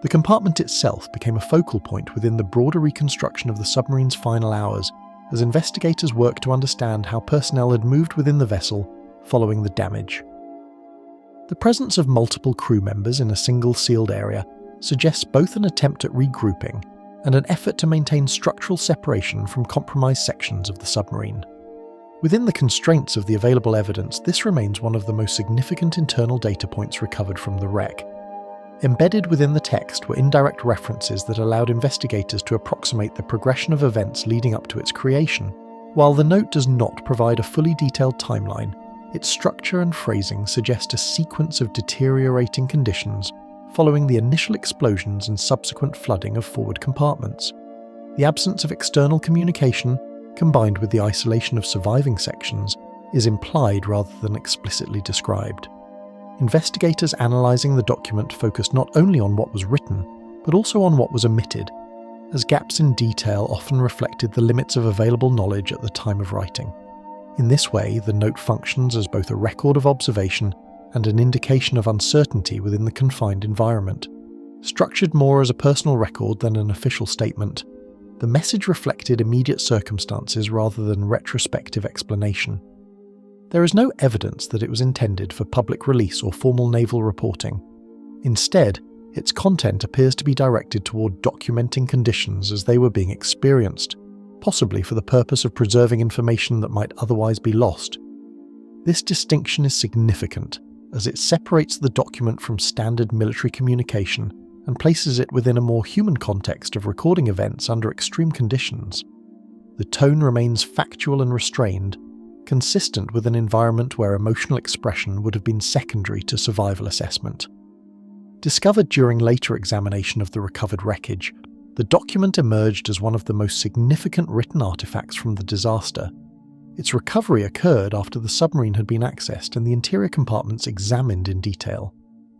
Speaker 1: The compartment itself became a focal point within the broader reconstruction of the submarine's final hours, as investigators worked to understand how personnel had moved within the vessel following the damage. The presence of multiple crew members in a single sealed area suggests both an attempt at regrouping and an effort to maintain structural separation from compromised sections of the submarine. Within the constraints of the available evidence, this remains one of the most significant internal data points recovered from the wreck. Embedded within the text were indirect references that allowed investigators to approximate the progression of events leading up to its creation. While the note does not provide a fully detailed timeline, its structure and phrasing suggest a sequence of deteriorating conditions following the initial explosions and subsequent flooding of forward compartments. The absence of external communication, combined with the isolation of surviving sections, is implied rather than explicitly described. Investigators analysing the document focused not only on what was written, but also on what was omitted, as gaps in detail often reflected the limits of available knowledge at the time of writing. In this way, the note functions as both a record of observation and an indication of uncertainty within the confined environment. Structured more as a personal record than an official statement, the message reflected immediate circumstances rather than retrospective explanation. There is no evidence that it was intended for public release or formal naval reporting. Instead, its content appears to be directed toward documenting conditions as they were being experienced, possibly for the purpose of preserving information that might otherwise be lost. This distinction is significant, as it separates the document from standard military communication and places it within a more human context of recording events under extreme conditions. The tone remains factual and restrained, consistent with an environment where emotional expression would have been secondary to survival assessment. Discovered during later examination of the recovered wreckage, the document emerged as one of the most significant written artifacts from the disaster. Its recovery occurred after the submarine had been accessed and the interior compartments examined in detail.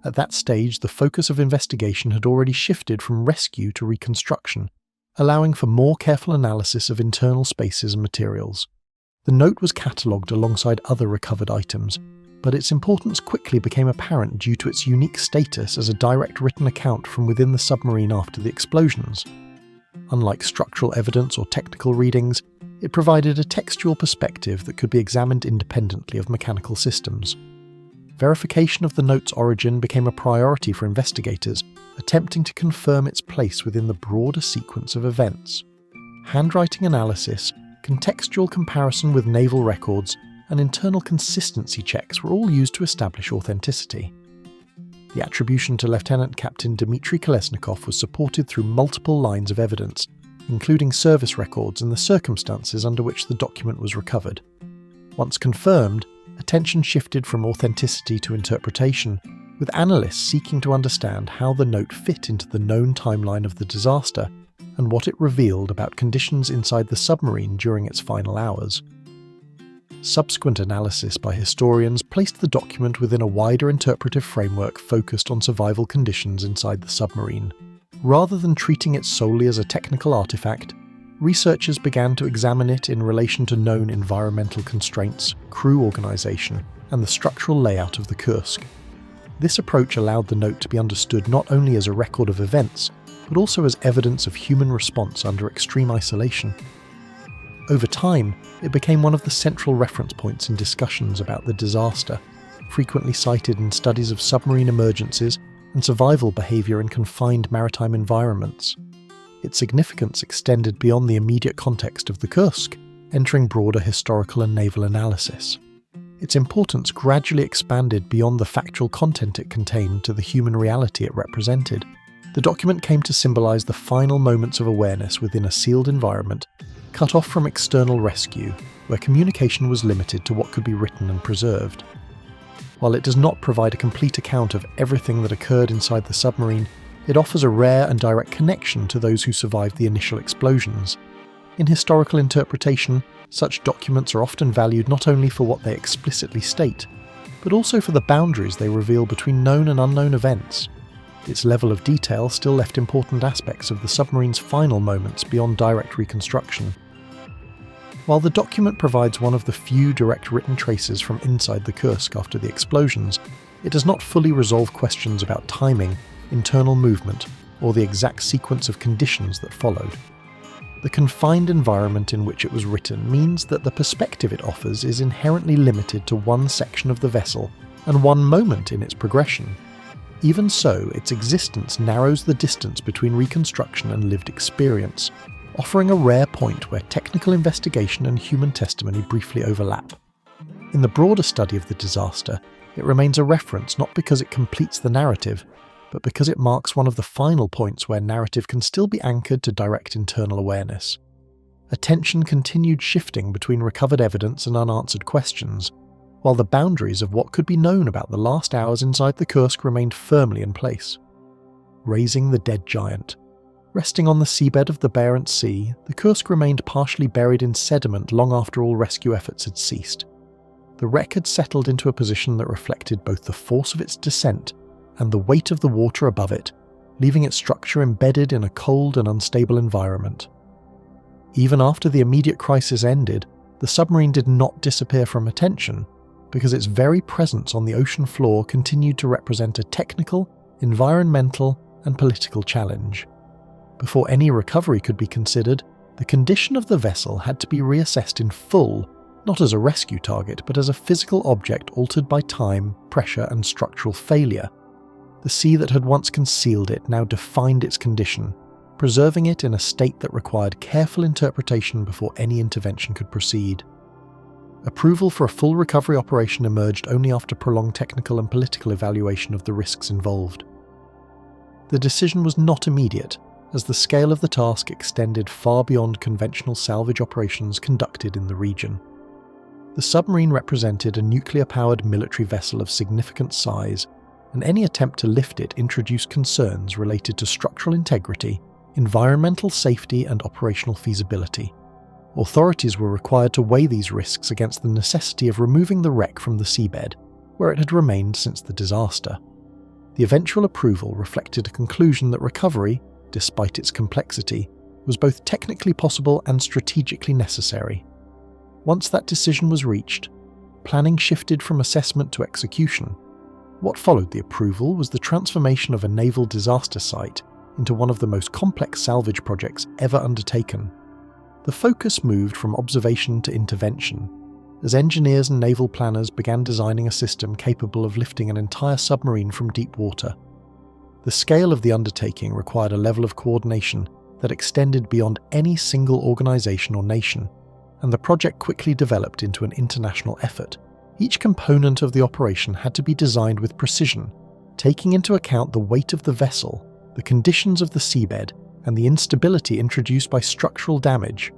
Speaker 1: At that stage, the focus of investigation had already shifted from rescue to reconstruction, allowing for more careful analysis of internal spaces and materials. The note was catalogued alongside other recovered items, but its importance quickly became apparent due to its unique status as a direct written account from within the submarine after the explosions. Unlike structural evidence or technical readings, it provided a textual perspective that could be examined independently of mechanical systems. Verification of the note's origin became a priority for investigators, attempting to confirm its place within the broader sequence of events. Handwriting analysis, contextual comparison with naval records, and internal consistency checks were all used to establish authenticity. The attribution to Lieutenant Captain Dmitry Kolesnikov was supported through multiple lines of evidence, including service records and the circumstances under which the document was recovered. Once confirmed, attention shifted from authenticity to interpretation, with analysts seeking to understand how the note fit into the known timeline of the disaster and what it revealed about conditions inside the submarine during its final hours. Subsequent analysis by historians placed the document within a wider interpretive framework focused on survival conditions inside the submarine. Rather than treating it solely as a technical artifact, researchers began to examine it in relation to known environmental constraints, crew organisation, and the structural layout of the Kursk. This approach allowed the note to be understood not only as a record of events, but also as evidence of human response under extreme isolation. Over time, it became one of the central reference points in discussions about the disaster, frequently cited in studies of submarine emergencies and survival behaviour in confined maritime environments. Its significance extended beyond the immediate context of the Kursk, entering broader historical and naval analysis. Its importance gradually expanded beyond the factual content it contained to the human reality it represented. The document came to symbolise the final moments of awareness within a sealed environment, cut off from external rescue, where communication was limited to what could be written and preserved. While it does not provide a complete account of everything that occurred inside the submarine, it offers a rare and direct connection to those who survived the initial explosions. In historical interpretation, such documents are often valued not only for what they explicitly state, but also for the boundaries they reveal between known and unknown events. Its level of detail still left important aspects of the submarine's final moments beyond direct reconstruction. While the document provides one of the few direct written traces from inside the Kursk after the explosions, it does not fully resolve questions about timing, internal movement, or the exact sequence of conditions that followed. The confined environment in which it was written means that the perspective it offers is inherently limited to one section of the vessel and one moment in its progression. Even so, its existence narrows the distance between reconstruction and lived experience, offering a rare point where technical investigation and human testimony briefly overlap. In the broader study of the disaster, it remains a reference not because it completes the narrative, but because it marks one of the final points where narrative can still be anchored to direct internal awareness. Attention continued shifting between recovered evidence and unanswered questions, while the boundaries of what could be known about the last hours inside the Kursk remained firmly in place. Raising the dead giant. Resting on the seabed of the Barents Sea, the Kursk remained partially buried in sediment long after all rescue efforts had ceased. The wreck had settled into a position that reflected both the force of its descent and the weight of the water above it, leaving its structure embedded in a cold and unstable environment. Even after the immediate crisis ended, the submarine did not disappear from attention, because its very presence on the ocean floor continued to represent a technical, environmental, and political challenge. Before any recovery could be considered, the condition of the vessel had to be reassessed in full, not as a rescue target, but as a physical object altered by time, pressure, and structural failure. The sea that had once concealed it now defined its condition, preserving it in a state that required careful interpretation before any intervention could proceed. Approval for a full recovery operation emerged only after prolonged technical and political evaluation of the risks involved. The decision was not immediate, as the scale of the task extended far beyond conventional salvage operations conducted in the region. The submarine represented a nuclear-powered military vessel of significant size, and any attempt to lift it introduced concerns related to structural integrity, environmental safety, and operational feasibility. Authorities were required to weigh these risks against the necessity of removing the wreck from the seabed, where it had remained since the disaster. The eventual approval reflected a conclusion that recovery, despite its complexity, was both technically possible and strategically necessary. Once that decision was reached, planning shifted from assessment to execution. What followed the approval was the transformation of a naval disaster site into one of the most complex salvage projects ever undertaken. The focus moved from observation to intervention, as engineers and naval planners began designing a system capable of lifting an entire submarine from deep water. The scale of the undertaking required a level of coordination that extended beyond any single organisation or nation, and the project quickly developed into an international effort. Each component of the operation had to be designed with precision, taking into account the weight of the vessel, the conditions of the seabed, and the instability introduced by structural damage.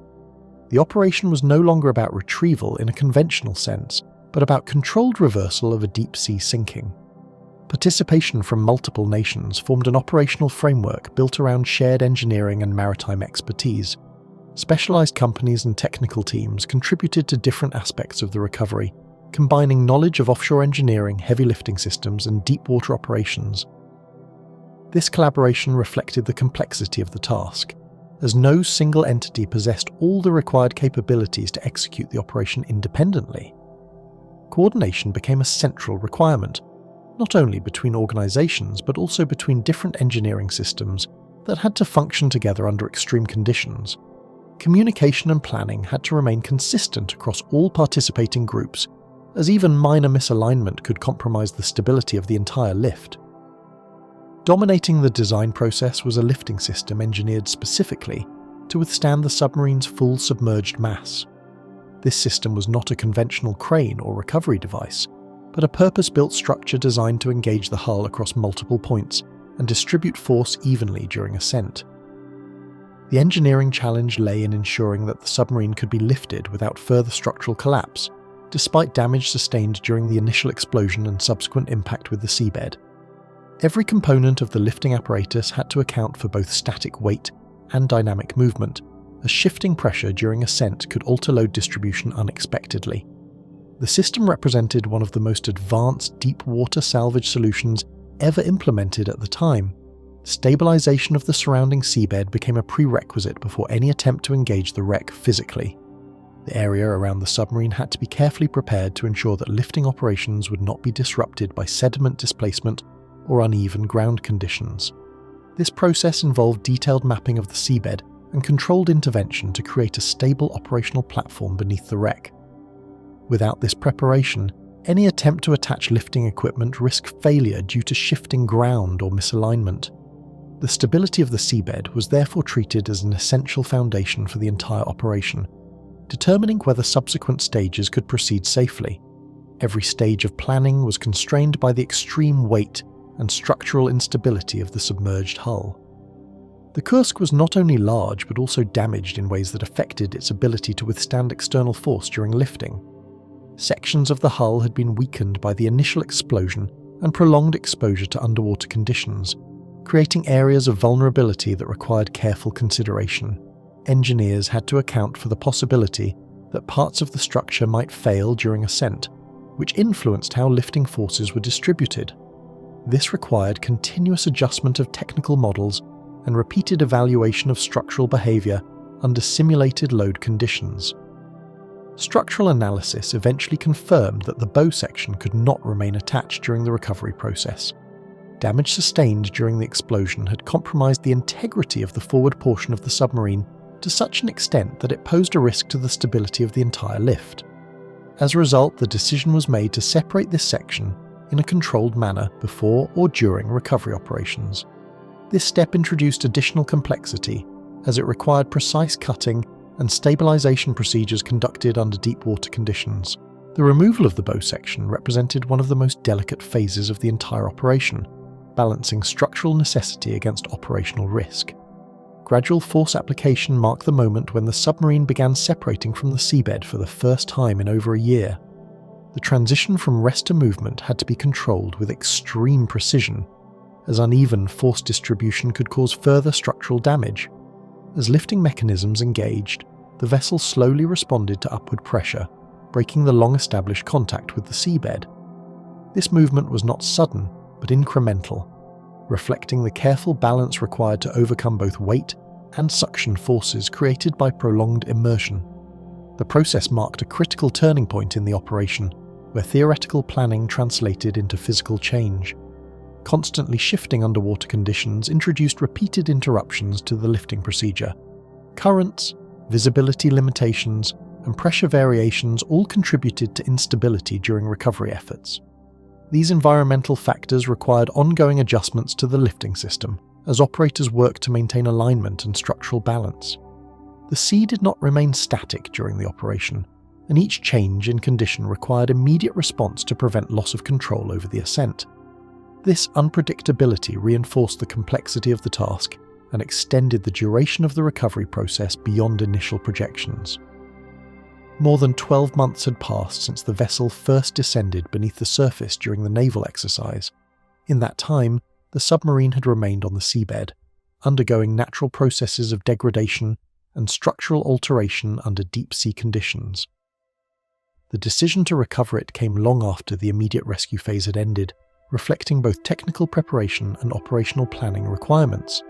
Speaker 1: The operation was no longer about retrieval in a conventional sense, but about controlled reversal of a deep-sea sinking. Participation from multiple nations formed an operational framework built around shared engineering and maritime expertise. Specialised companies and technical teams contributed to different aspects of the recovery, combining knowledge of offshore engineering, heavy lifting systems, and deep water operations. This collaboration reflected the complexity of the task, as no single entity possessed all the required capabilities to execute the operation independently. Coordination became a central requirement, not only between organisations but also between different engineering systems that had to function together under extreme conditions. Communication and planning had to remain consistent across all participating groups, as even minor misalignment could compromise the stability of the entire lift. Dominating the design process was a lifting system engineered specifically to withstand the submarine's full submerged mass. This system was not a conventional crane or recovery device, but a purpose-built structure designed to engage the hull across multiple points and distribute force evenly during ascent. The engineering challenge lay in ensuring that the submarine could be lifted without further structural collapse, despite damage sustained during the initial explosion and subsequent impact with the seabed. Every component of the lifting apparatus had to account for both static weight and dynamic movement, as shifting pressure during ascent could alter load distribution unexpectedly. The system represented one of the most advanced deep water salvage solutions ever implemented at the time. Stabilization of the surrounding seabed became a prerequisite before any attempt to engage the wreck physically. The area around the submarine had to be carefully prepared to ensure that lifting operations would not be disrupted by sediment displacement or uneven ground conditions. This process involved detailed mapping of the seabed and controlled intervention to create a stable operational platform beneath the wreck. Without this preparation, any attempt to attach lifting equipment risked failure due to shifting ground or misalignment. The stability of the seabed was therefore treated as an essential foundation for the entire operation, determining whether subsequent stages could proceed safely. Every stage of planning was constrained by the extreme weight and structural instability of the submerged hull. The Kursk was not only large but also damaged in ways that affected its ability to withstand external force during lifting. Sections of the hull had been weakened by the initial explosion and prolonged exposure to underwater conditions, creating areas of vulnerability that required careful consideration. Engineers had to account for the possibility that parts of the structure might fail during ascent, which influenced how lifting forces were distributed. This required continuous adjustment of technical models and repeated evaluation of structural behavior under simulated load conditions. Structural analysis eventually confirmed that the bow section could not remain attached during the recovery process. Damage sustained during the explosion had compromised the integrity of the forward portion of the submarine to such an extent that it posed a risk to the stability of the entire lift. As a result, the decision was made to separate this section in a controlled manner before or during recovery operations. This step introduced additional complexity, as it required precise cutting and stabilization procedures conducted under deep water conditions. The removal of the bow section represented one of the most delicate phases of the entire operation, balancing structural necessity against operational risk. Gradual force application marked the moment when the submarine began separating from the seabed for the first time in over a year. The transition from rest to movement had to be controlled with extreme precision, as uneven force distribution could cause further structural damage. As lifting mechanisms engaged, the vessel slowly responded to upward pressure, breaking the long-established contact with the seabed. This movement was not sudden, but incremental, reflecting the careful balance required to overcome both weight and suction forces created by prolonged immersion. The process marked a critical turning point in the operation, where theoretical planning translated into physical change. Constantly shifting underwater conditions introduced repeated interruptions to the lifting procedure. Currents, visibility limitations, and pressure variations all contributed to instability during recovery efforts. These environmental factors required ongoing adjustments to the lifting system, as operators worked to maintain alignment and structural balance. The sea did not remain static during the operation, and each change in condition required immediate response to prevent loss of control over the ascent. This unpredictability reinforced the complexity of the task and extended the duration of the recovery process beyond initial projections. More than 12 months had passed since the vessel first descended beneath the surface during the naval exercise. In that time, the submarine had remained on the seabed, undergoing natural processes of degradation and structural alteration under deep-sea conditions. The decision to recover it came long after the immediate rescue phase had ended, reflecting both technical preparation and operational planning requirements.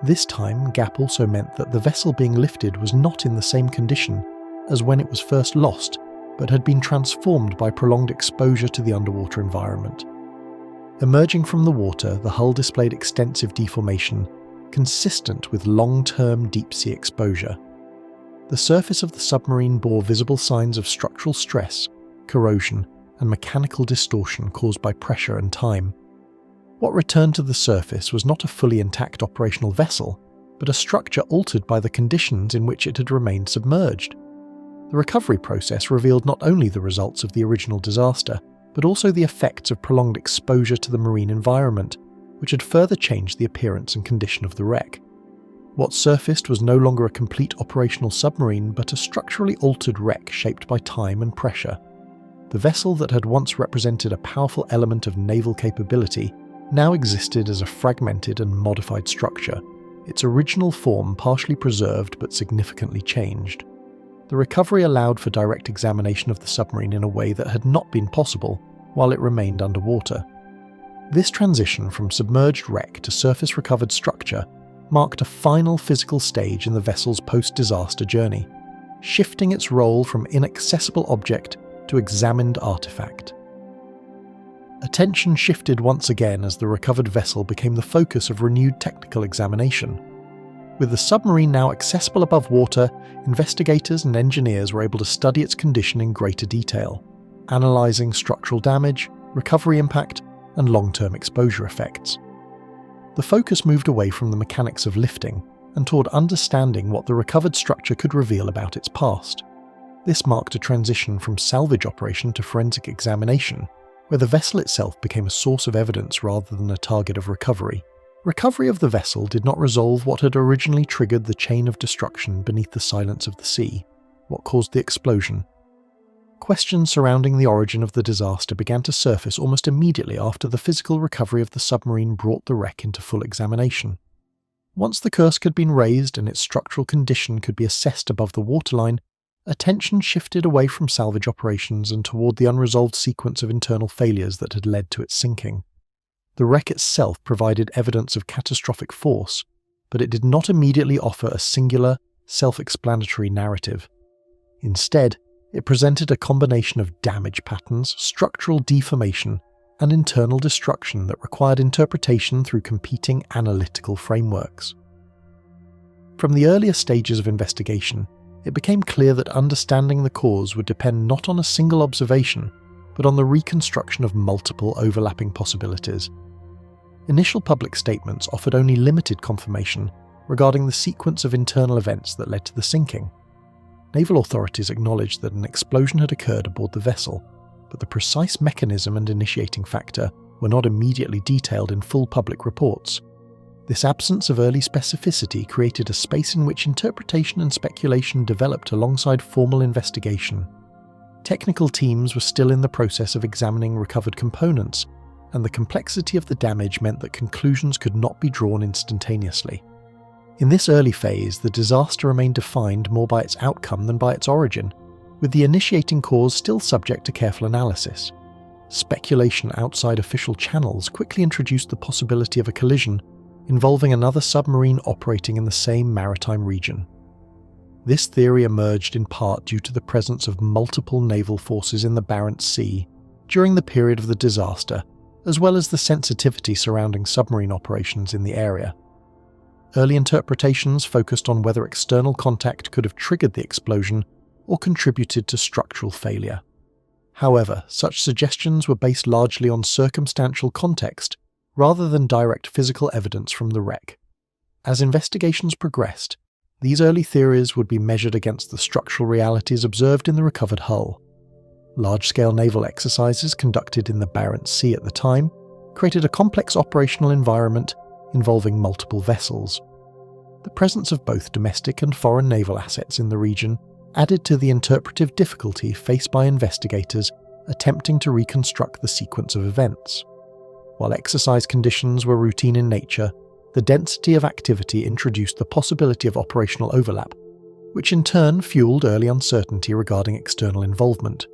Speaker 1: This time, gap also meant that the vessel being lifted was not in the same condition as when it was first lost, but had been transformed by prolonged exposure to the underwater environment. Emerging from the water, the hull displayed extensive deformation, consistent with long-term deep-sea exposure. The surface of the submarine bore visible signs of structural stress, corrosion, and mechanical distortion caused by pressure and time. What returned to the surface was not a fully intact operational vessel, but a structure altered by the conditions in which it had remained submerged. The recovery process revealed not only the results of the original disaster, but also the effects of prolonged exposure to the marine environment, which had further changed the appearance and condition of the wreck. What surfaced was no longer a complete operational submarine, but a structurally altered wreck shaped by time and pressure. The vessel that had once represented a powerful element of naval capability now existed as a fragmented and modified structure, its original form partially preserved but significantly changed. The recovery allowed for direct examination of the submarine in a way that had not been possible while it remained underwater. This transition from submerged wreck to surface recovered structure marked a final physical stage in the vessel's post-disaster journey, shifting its role from inaccessible object to examined artifact. Attention shifted once again as the recovered vessel became the focus of renewed technical examination. With the submarine now accessible above water, investigators and engineers were able to study its condition in greater detail, analysing structural damage, recovery impact, and long-term exposure effects. The focus moved away from the mechanics of lifting and toward understanding what the recovered structure could reveal about its past. This marked a transition from salvage operation to forensic examination, where the vessel itself became a source of evidence rather than a target of recovery. Recovery of the vessel did not resolve what had originally triggered the chain of destruction beneath the silence of the sea, what caused the explosion. Questions surrounding the origin of the disaster began to surface almost immediately after the physical recovery of the submarine brought the wreck into full examination. Once the Kursk had been raised and its structural condition could be assessed above the waterline, attention shifted away from salvage operations and toward the unresolved sequence of internal failures that had led to its sinking. The wreck itself provided evidence of catastrophic force, but it did not immediately offer a singular, self-explanatory narrative. Instead, it presented a combination of damage patterns, structural deformation, and internal destruction that required interpretation through competing analytical frameworks. From the earlier stages of investigation, it became clear that understanding the cause would depend not on a single observation, but on the reconstruction of multiple overlapping possibilities. Initial public statements offered only limited confirmation regarding the sequence of internal events that led to the sinking. Naval authorities acknowledged that an explosion had occurred aboard the vessel, but the precise mechanism and initiating factor were not immediately detailed in full public reports. This absence of early specificity created a space in which interpretation and speculation developed alongside formal investigation. Technical teams were still in the process of examining recovered components, and the complexity of the damage meant that conclusions could not be drawn instantaneously. In this early phase, the disaster remained defined more by its outcome than by its origin, with the initiating cause still subject to careful analysis. Speculation outside official channels quickly introduced the possibility of a collision involving another submarine operating in the same maritime region. This theory emerged in part due to the presence of multiple naval forces in the Barents Sea during the period of the disaster, as well as the sensitivity surrounding submarine operations in the area. Early interpretations focused on whether external contact could have triggered the explosion or contributed to structural failure. However, such suggestions were based largely on circumstantial context rather than direct physical evidence from the wreck. As investigations progressed, these early theories would be measured against the structural realities observed in the recovered hull. Large-scale naval exercises conducted in the Barents Sea at the time created a complex operational environment involving multiple vessels. The presence of both domestic and foreign naval assets in the region added to the interpretive difficulty faced by investigators attempting to reconstruct the sequence of events. While exercise conditions were routine in nature, the density of activity introduced the possibility of operational overlap, which in turn fueled early uncertainty regarding external involvement.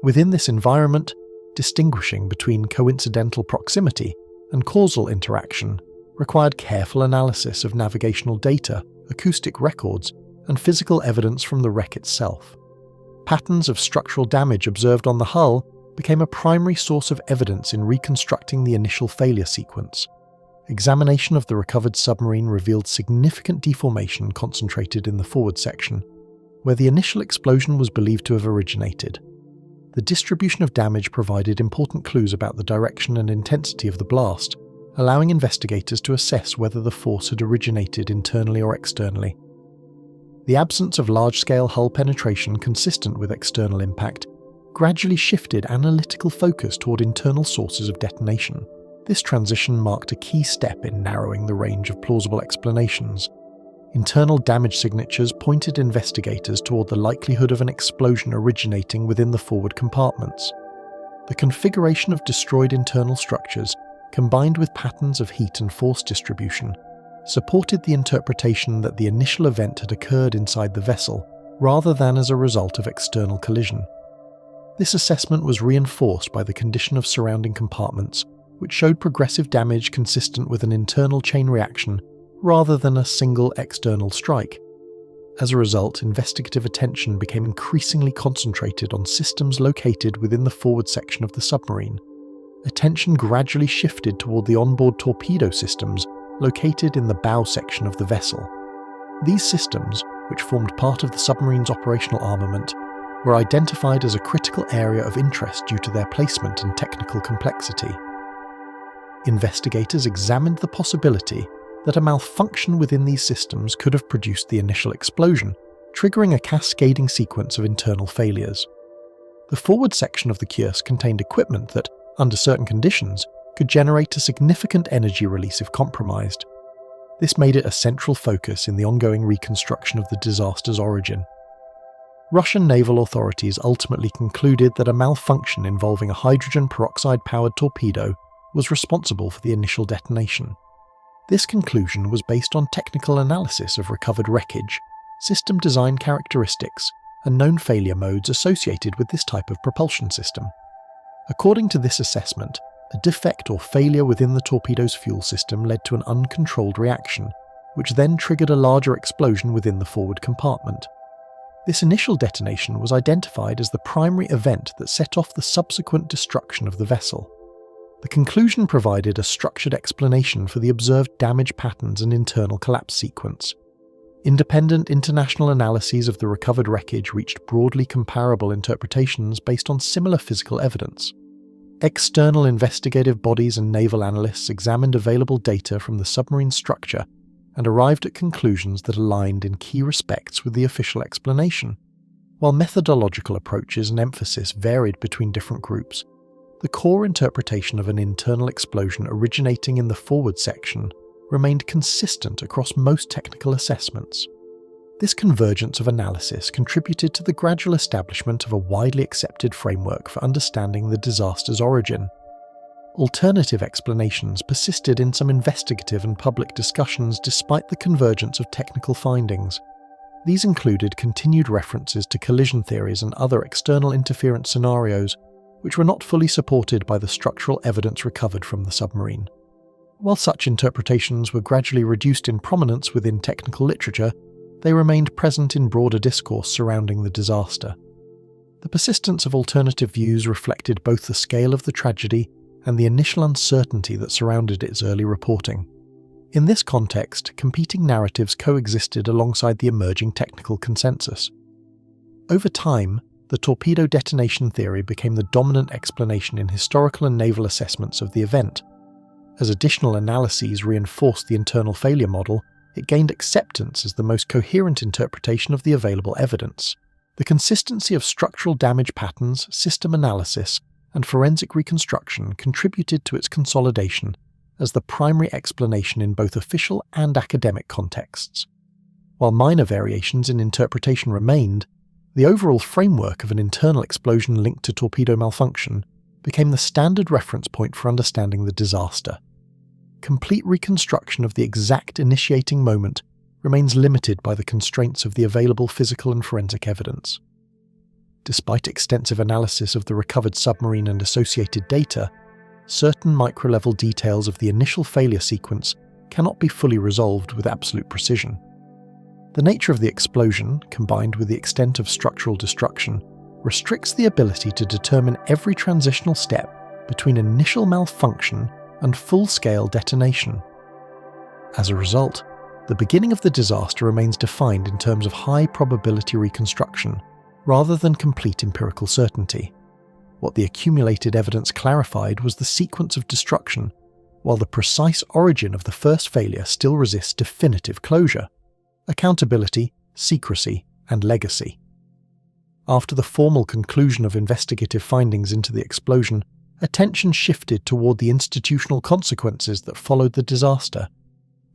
Speaker 1: Within this environment, distinguishing between coincidental proximity and causal interaction required careful analysis of navigational data, acoustic records, and physical evidence from the wreck itself. Patterns of structural damage observed on the hull became a primary source of evidence in reconstructing the initial failure sequence. Examination of the recovered submarine revealed significant deformation concentrated in the forward section, where the initial explosion was believed to have originated. the distribution of damage provided important clues about the direction and intensity of the blast, allowing investigators to assess whether the force had originated internally or externally. The absence of large-scale hull penetration consistent with external impact gradually shifted analytical focus toward internal sources of detonation. This transition marked a key step in narrowing the range of plausible explanations. Internal damage signatures pointed investigators toward the likelihood of an explosion originating within the forward compartments. The configuration of destroyed internal structures, combined with patterns of heat and force distribution, supported the interpretation that the initial event had occurred inside the vessel rather than as a result of external collision. This assessment was reinforced by the condition of surrounding compartments, which showed progressive damage consistent with an internal chain reaction rather than a single external strike. As a result, investigative attention became increasingly concentrated on systems located within the forward section of the submarine. Attention gradually shifted toward the onboard torpedo systems located in the bow section of the vessel. These systems, which formed part of the submarine's operational armament, were identified as a critical area of interest due to their placement and technical complexity. Investigators examined the possibility that a malfunction within these systems could have produced the initial explosion, triggering a cascading sequence of internal failures. The forward section of the Kursk contained equipment that, under certain conditions, could generate a significant energy release if compromised. This made it a central focus in the ongoing reconstruction of the disaster's origin. Russian naval authorities ultimately concluded that a malfunction involving a hydrogen peroxide-powered torpedo was responsible for the initial detonation. This conclusion was based on technical analysis of recovered wreckage, system design characteristics, and known failure modes associated with this type of propulsion system. According to this assessment, a defect or failure within the torpedo's fuel system led to an uncontrolled reaction, which then triggered a larger explosion within the forward compartment. This initial detonation was identified as the primary event that set off the subsequent destruction of the vessel. The conclusion provided a structured explanation for the observed damage patterns and internal collapse sequence. Independent international analyses of the recovered wreckage reached broadly comparable interpretations based on similar physical evidence. External investigative bodies and naval analysts examined available data from the submarine structure and arrived at conclusions that aligned in key respects with the official explanation. While methodological approaches and emphasis varied between different groups, the core interpretation of an internal explosion originating in the forward section remained consistent across most technical assessments. This convergence of analysis contributed to the gradual establishment of a widely accepted framework for understanding the disaster's origin. Alternative explanations persisted in some investigative and public discussions despite the convergence of technical findings. These included continued references to collision theories and other external interference scenarios, which were not fully supported by the structural evidence recovered from the submarine. While such interpretations were gradually reduced in prominence within technical literature, they remained present in broader discourse surrounding the disaster. The persistence of alternative views reflected both the scale of the tragedy and the initial uncertainty that surrounded its early reporting. In this context, competing narratives coexisted alongside the emerging technical consensus. Over time, the torpedo detonation theory became the dominant explanation in historical and naval assessments of the event. As additional analyses reinforced the internal failure model, it gained acceptance as the most coherent interpretation of the available evidence. The consistency of structural damage patterns, system analysis, and forensic reconstruction contributed to its consolidation as the primary explanation in both official and academic contexts. While minor variations in interpretation remained, the overall framework of an internal explosion linked to torpedo malfunction became the standard reference point for understanding the disaster. Complete reconstruction of the exact initiating moment remains limited by the constraints of the available physical and forensic evidence. Despite extensive analysis of the recovered submarine and associated data, certain micro-level details of the initial failure sequence cannot be fully resolved with absolute precision. The nature of the explosion, combined with the extent of structural destruction, restricts the ability to determine every transitional step between initial malfunction and full-scale detonation. As a result, the beginning of the disaster remains defined in terms of high-probability reconstruction, rather than complete empirical certainty. What the accumulated evidence clarified was the sequence of destruction, while the precise origin of the first failure still resists definitive closure: accountability, secrecy, and legacy. After the formal conclusion of investigative findings into the explosion, attention shifted toward the institutional consequences that followed the disaster.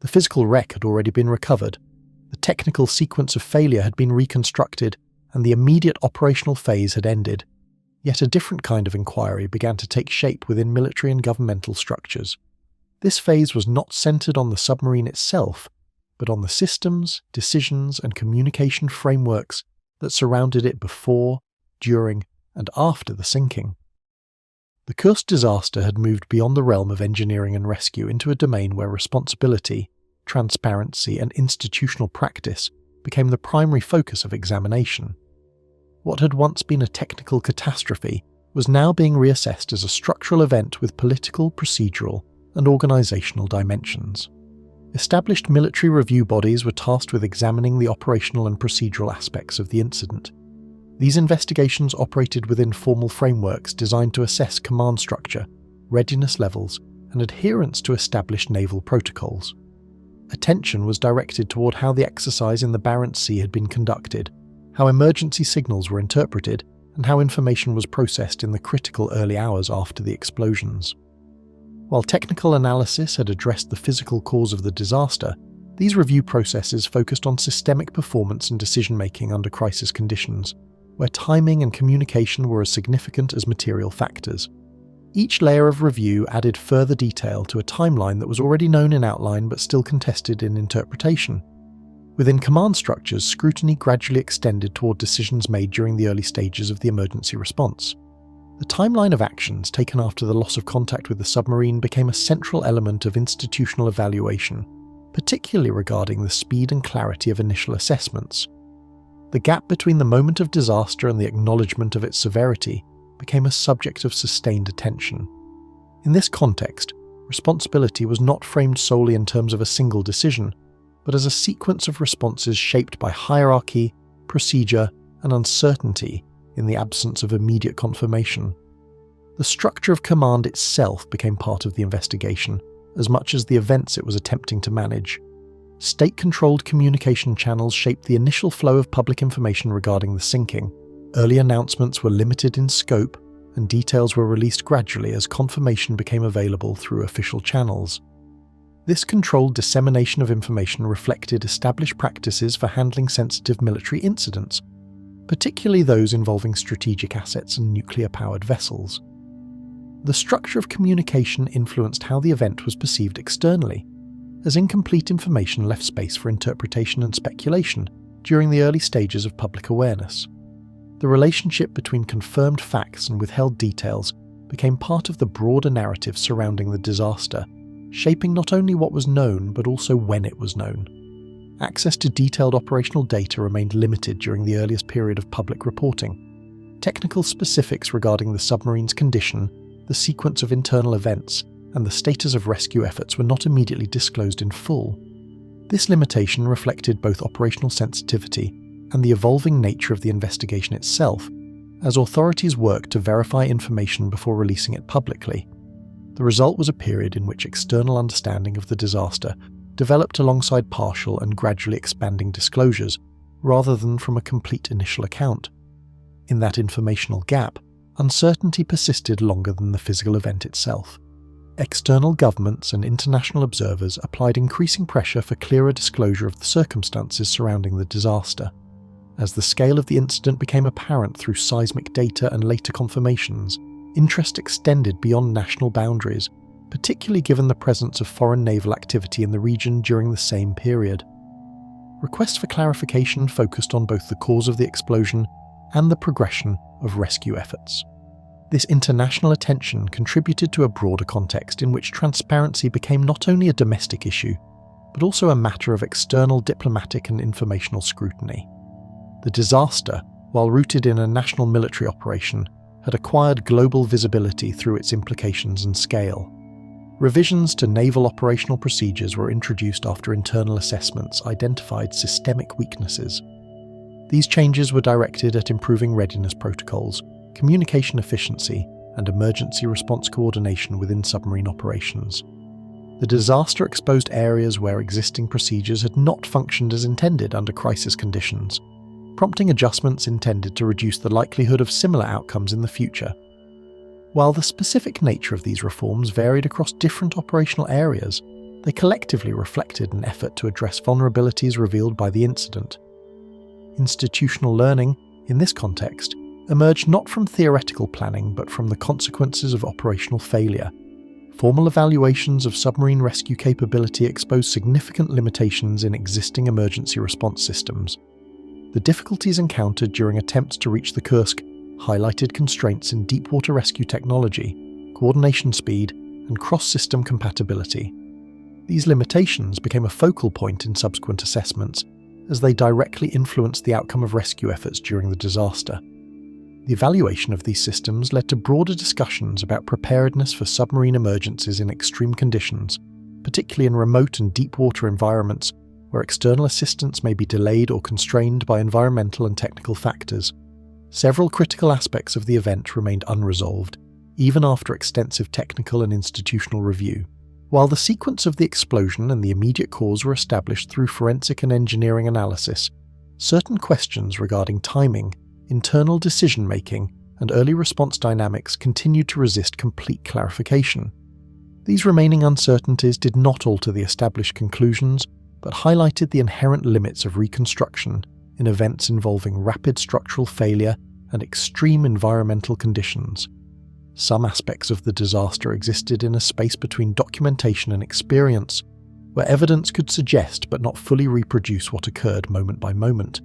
Speaker 1: The physical wreck had already been recovered, the technical sequence of failure had been reconstructed, and the immediate operational phase had ended. Yet a different kind of inquiry began to take shape within military and governmental structures. This phase was not centered on the submarine itself, but on the systems, decisions, and communication frameworks that surrounded it before, during, and after the sinking. The Kursk disaster had moved beyond the realm of engineering and rescue into a domain where responsibility, transparency, and institutional practice became the primary focus of examination. What had once been a technical catastrophe was now being reassessed as a structural event with political, procedural, and organizational dimensions. Established military review bodies were tasked with examining the operational and procedural aspects of the incident. These investigations operated within formal frameworks designed to assess command structure, readiness levels, and adherence to established naval protocols. Attention was directed toward how the exercise in the Barents Sea had been conducted, how emergency signals were interpreted, and how information was processed in the critical early hours after the explosions. While technical analysis had addressed the physical cause of the disaster, these review processes focused on systemic performance and decision-making under crisis conditions, where timing and communication were as significant as material factors. Each layer of review added further detail to a timeline that was already known in outline but still contested in interpretation. Within command structures, scrutiny gradually extended toward decisions made during the early stages of the emergency response. The timeline of actions taken after the loss of contact with the submarine became a central element of institutional evaluation, particularly regarding the speed and clarity of initial assessments. The gap between the moment of disaster and the acknowledgement of its severity became a subject of sustained attention. In this context, responsibility was not framed solely in terms of a single decision, but as a sequence of responses shaped by hierarchy, procedure, and uncertainty in the absence of immediate confirmation. The structure of command itself became part of the investigation, as much as the events it was attempting to manage. State-controlled communication channels shaped the initial flow of public information regarding the sinking. Early announcements were limited in scope, and details were released gradually as confirmation became available through official channels. This controlled dissemination of information reflected established practices for handling sensitive military incidents, particularly those involving strategic assets and nuclear-powered vessels. The structure of communication influenced how the event was perceived externally, as incomplete information left space for interpretation and speculation during the early stages of public awareness. The relationship between confirmed facts and withheld details became part of the broader narrative surrounding the disaster, shaping not only what was known but also when it was known. Access to detailed operational data remained limited during the earliest period of public reporting. Technical specifics regarding the submarine's condition, the sequence of internal events, and the status of rescue efforts were not immediately disclosed in full. This limitation reflected both operational sensitivity and the evolving nature of the investigation itself, as authorities worked to verify information before releasing it publicly. The result was a period in which external understanding of the disaster developed alongside partial and gradually expanding disclosures, rather than from a complete initial account. In that informational gap, uncertainty persisted longer than the physical event itself. External governments and international observers applied increasing pressure for clearer disclosure of the circumstances surrounding the disaster. As the scale of the incident became apparent through seismic data and later confirmations, interest extended beyond national boundaries, particularly given the presence of foreign naval activity in the region during the same period. Requests for clarification focused on both the cause of the explosion and the progression of rescue efforts. This international attention contributed to a broader context in which transparency became not only a domestic issue, but also a matter of external diplomatic and informational scrutiny. The disaster, while rooted in a national military operation, had acquired global visibility through its implications and scale. Revisions to naval operational procedures were introduced after internal assessments identified systemic weaknesses. These changes were directed at improving readiness protocols, communication efficiency, and emergency response coordination within submarine operations. The disaster exposed areas where existing procedures had not functioned as intended under crisis conditions, prompting adjustments intended to reduce the likelihood of similar outcomes in the future. While the specific nature of these reforms varied across different operational areas, they collectively reflected an effort to address vulnerabilities revealed by the incident. Institutional learning, in this context, emerged not from theoretical planning but from the consequences of operational failure. Formal evaluations of submarine rescue capability exposed significant limitations in existing emergency response systems. The difficulties encountered during attempts to reach the Kursk highlighted constraints in deep-water rescue technology, coordination speed, and cross-system compatibility. These limitations became a focal point in subsequent assessments, as they directly influenced the outcome of rescue efforts during the disaster. The evaluation of these systems led to broader discussions about preparedness for submarine emergencies in extreme conditions, particularly in remote and deep-water environments where external assistance may be delayed or constrained by environmental and technical factors. Several critical aspects of the event remained unresolved, even after extensive technical and institutional review. While the sequence of the explosion and the immediate cause were established through forensic and engineering analysis, certain questions regarding timing, internal decision-making, and early response dynamics continued to resist complete clarification. These remaining uncertainties did not alter the established conclusions, but highlighted the inherent limits of reconstruction in events involving rapid structural failure and extreme environmental conditions. Some aspects of the disaster existed in a space between documentation and experience, where evidence could suggest but not fully reproduce what occurred moment by moment.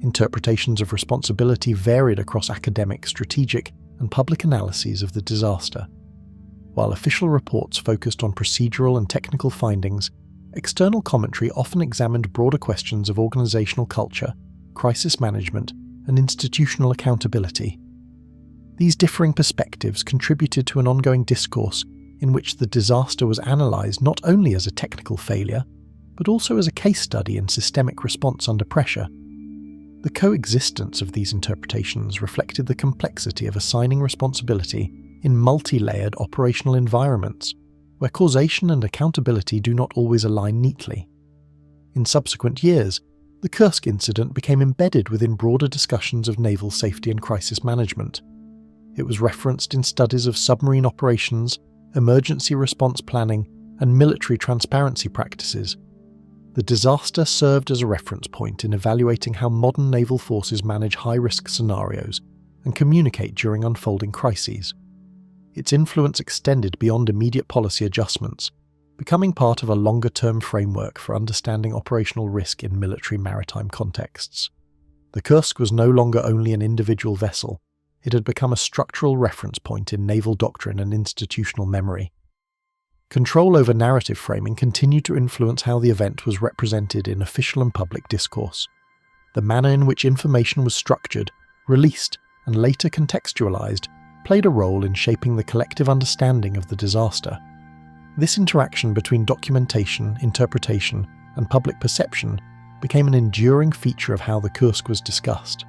Speaker 1: Interpretations of responsibility varied across academic, strategic, and public analyses of the disaster. While official reports focused on procedural and technical findings, external commentary often examined broader questions of organizational culture, crisis management, and institutional accountability. These differing perspectives contributed to an ongoing discourse in which the disaster was analysed not only as a technical failure, but also as a case study in systemic response under pressure. The coexistence of these interpretations reflected the complexity of assigning responsibility in multi-layered operational environments, where causation and accountability do not always align neatly. In subsequent years, the Kursk incident became embedded within broader discussions of naval safety and crisis management. It was referenced in studies of submarine operations, emergency response planning, and military transparency practices. The disaster served as a reference point in evaluating how modern naval forces manage high-risk scenarios and communicate during unfolding crises. Its influence extended beyond immediate policy adjustments, becoming part of a longer-term framework for understanding operational risk in military maritime contexts. The Kursk was no longer only an individual vessel, it had become a structural reference point in naval doctrine and institutional memory. Control over narrative framing continued to influence how the event was represented in official and public discourse. The manner in which information was structured, released, and later contextualized played a role in shaping the collective understanding of the disaster. This interaction between documentation, interpretation, and public perception became an enduring feature of how the Kursk was discussed.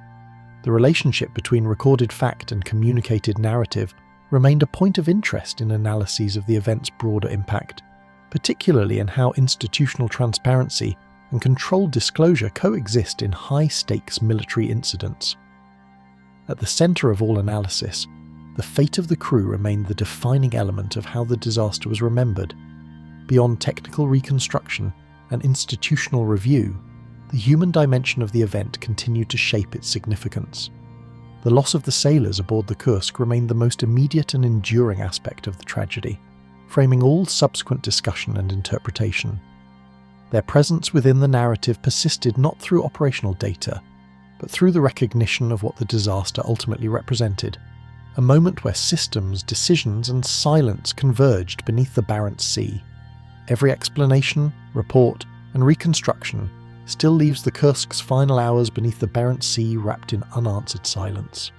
Speaker 1: The relationship between recorded fact and communicated narrative remained a point of interest in analyses of the event's broader impact, particularly in how institutional transparency and controlled disclosure coexist in high-stakes military incidents. At the center of all analysis, the fate of the crew remained the defining element of how the disaster was remembered. Beyond technical reconstruction and institutional review, the human dimension of the event continued to shape its significance. The loss of the sailors aboard the Kursk remained the most immediate and enduring aspect of the tragedy, framing all subsequent discussion and interpretation. Their presence within the narrative persisted not through operational data, but through the recognition of what the disaster ultimately represented, a moment where systems, decisions, and silence converged beneath the Barents Sea. Every explanation, report, and reconstruction still leaves the Kursk's final hours beneath the Barents Sea wrapped in unanswered silence.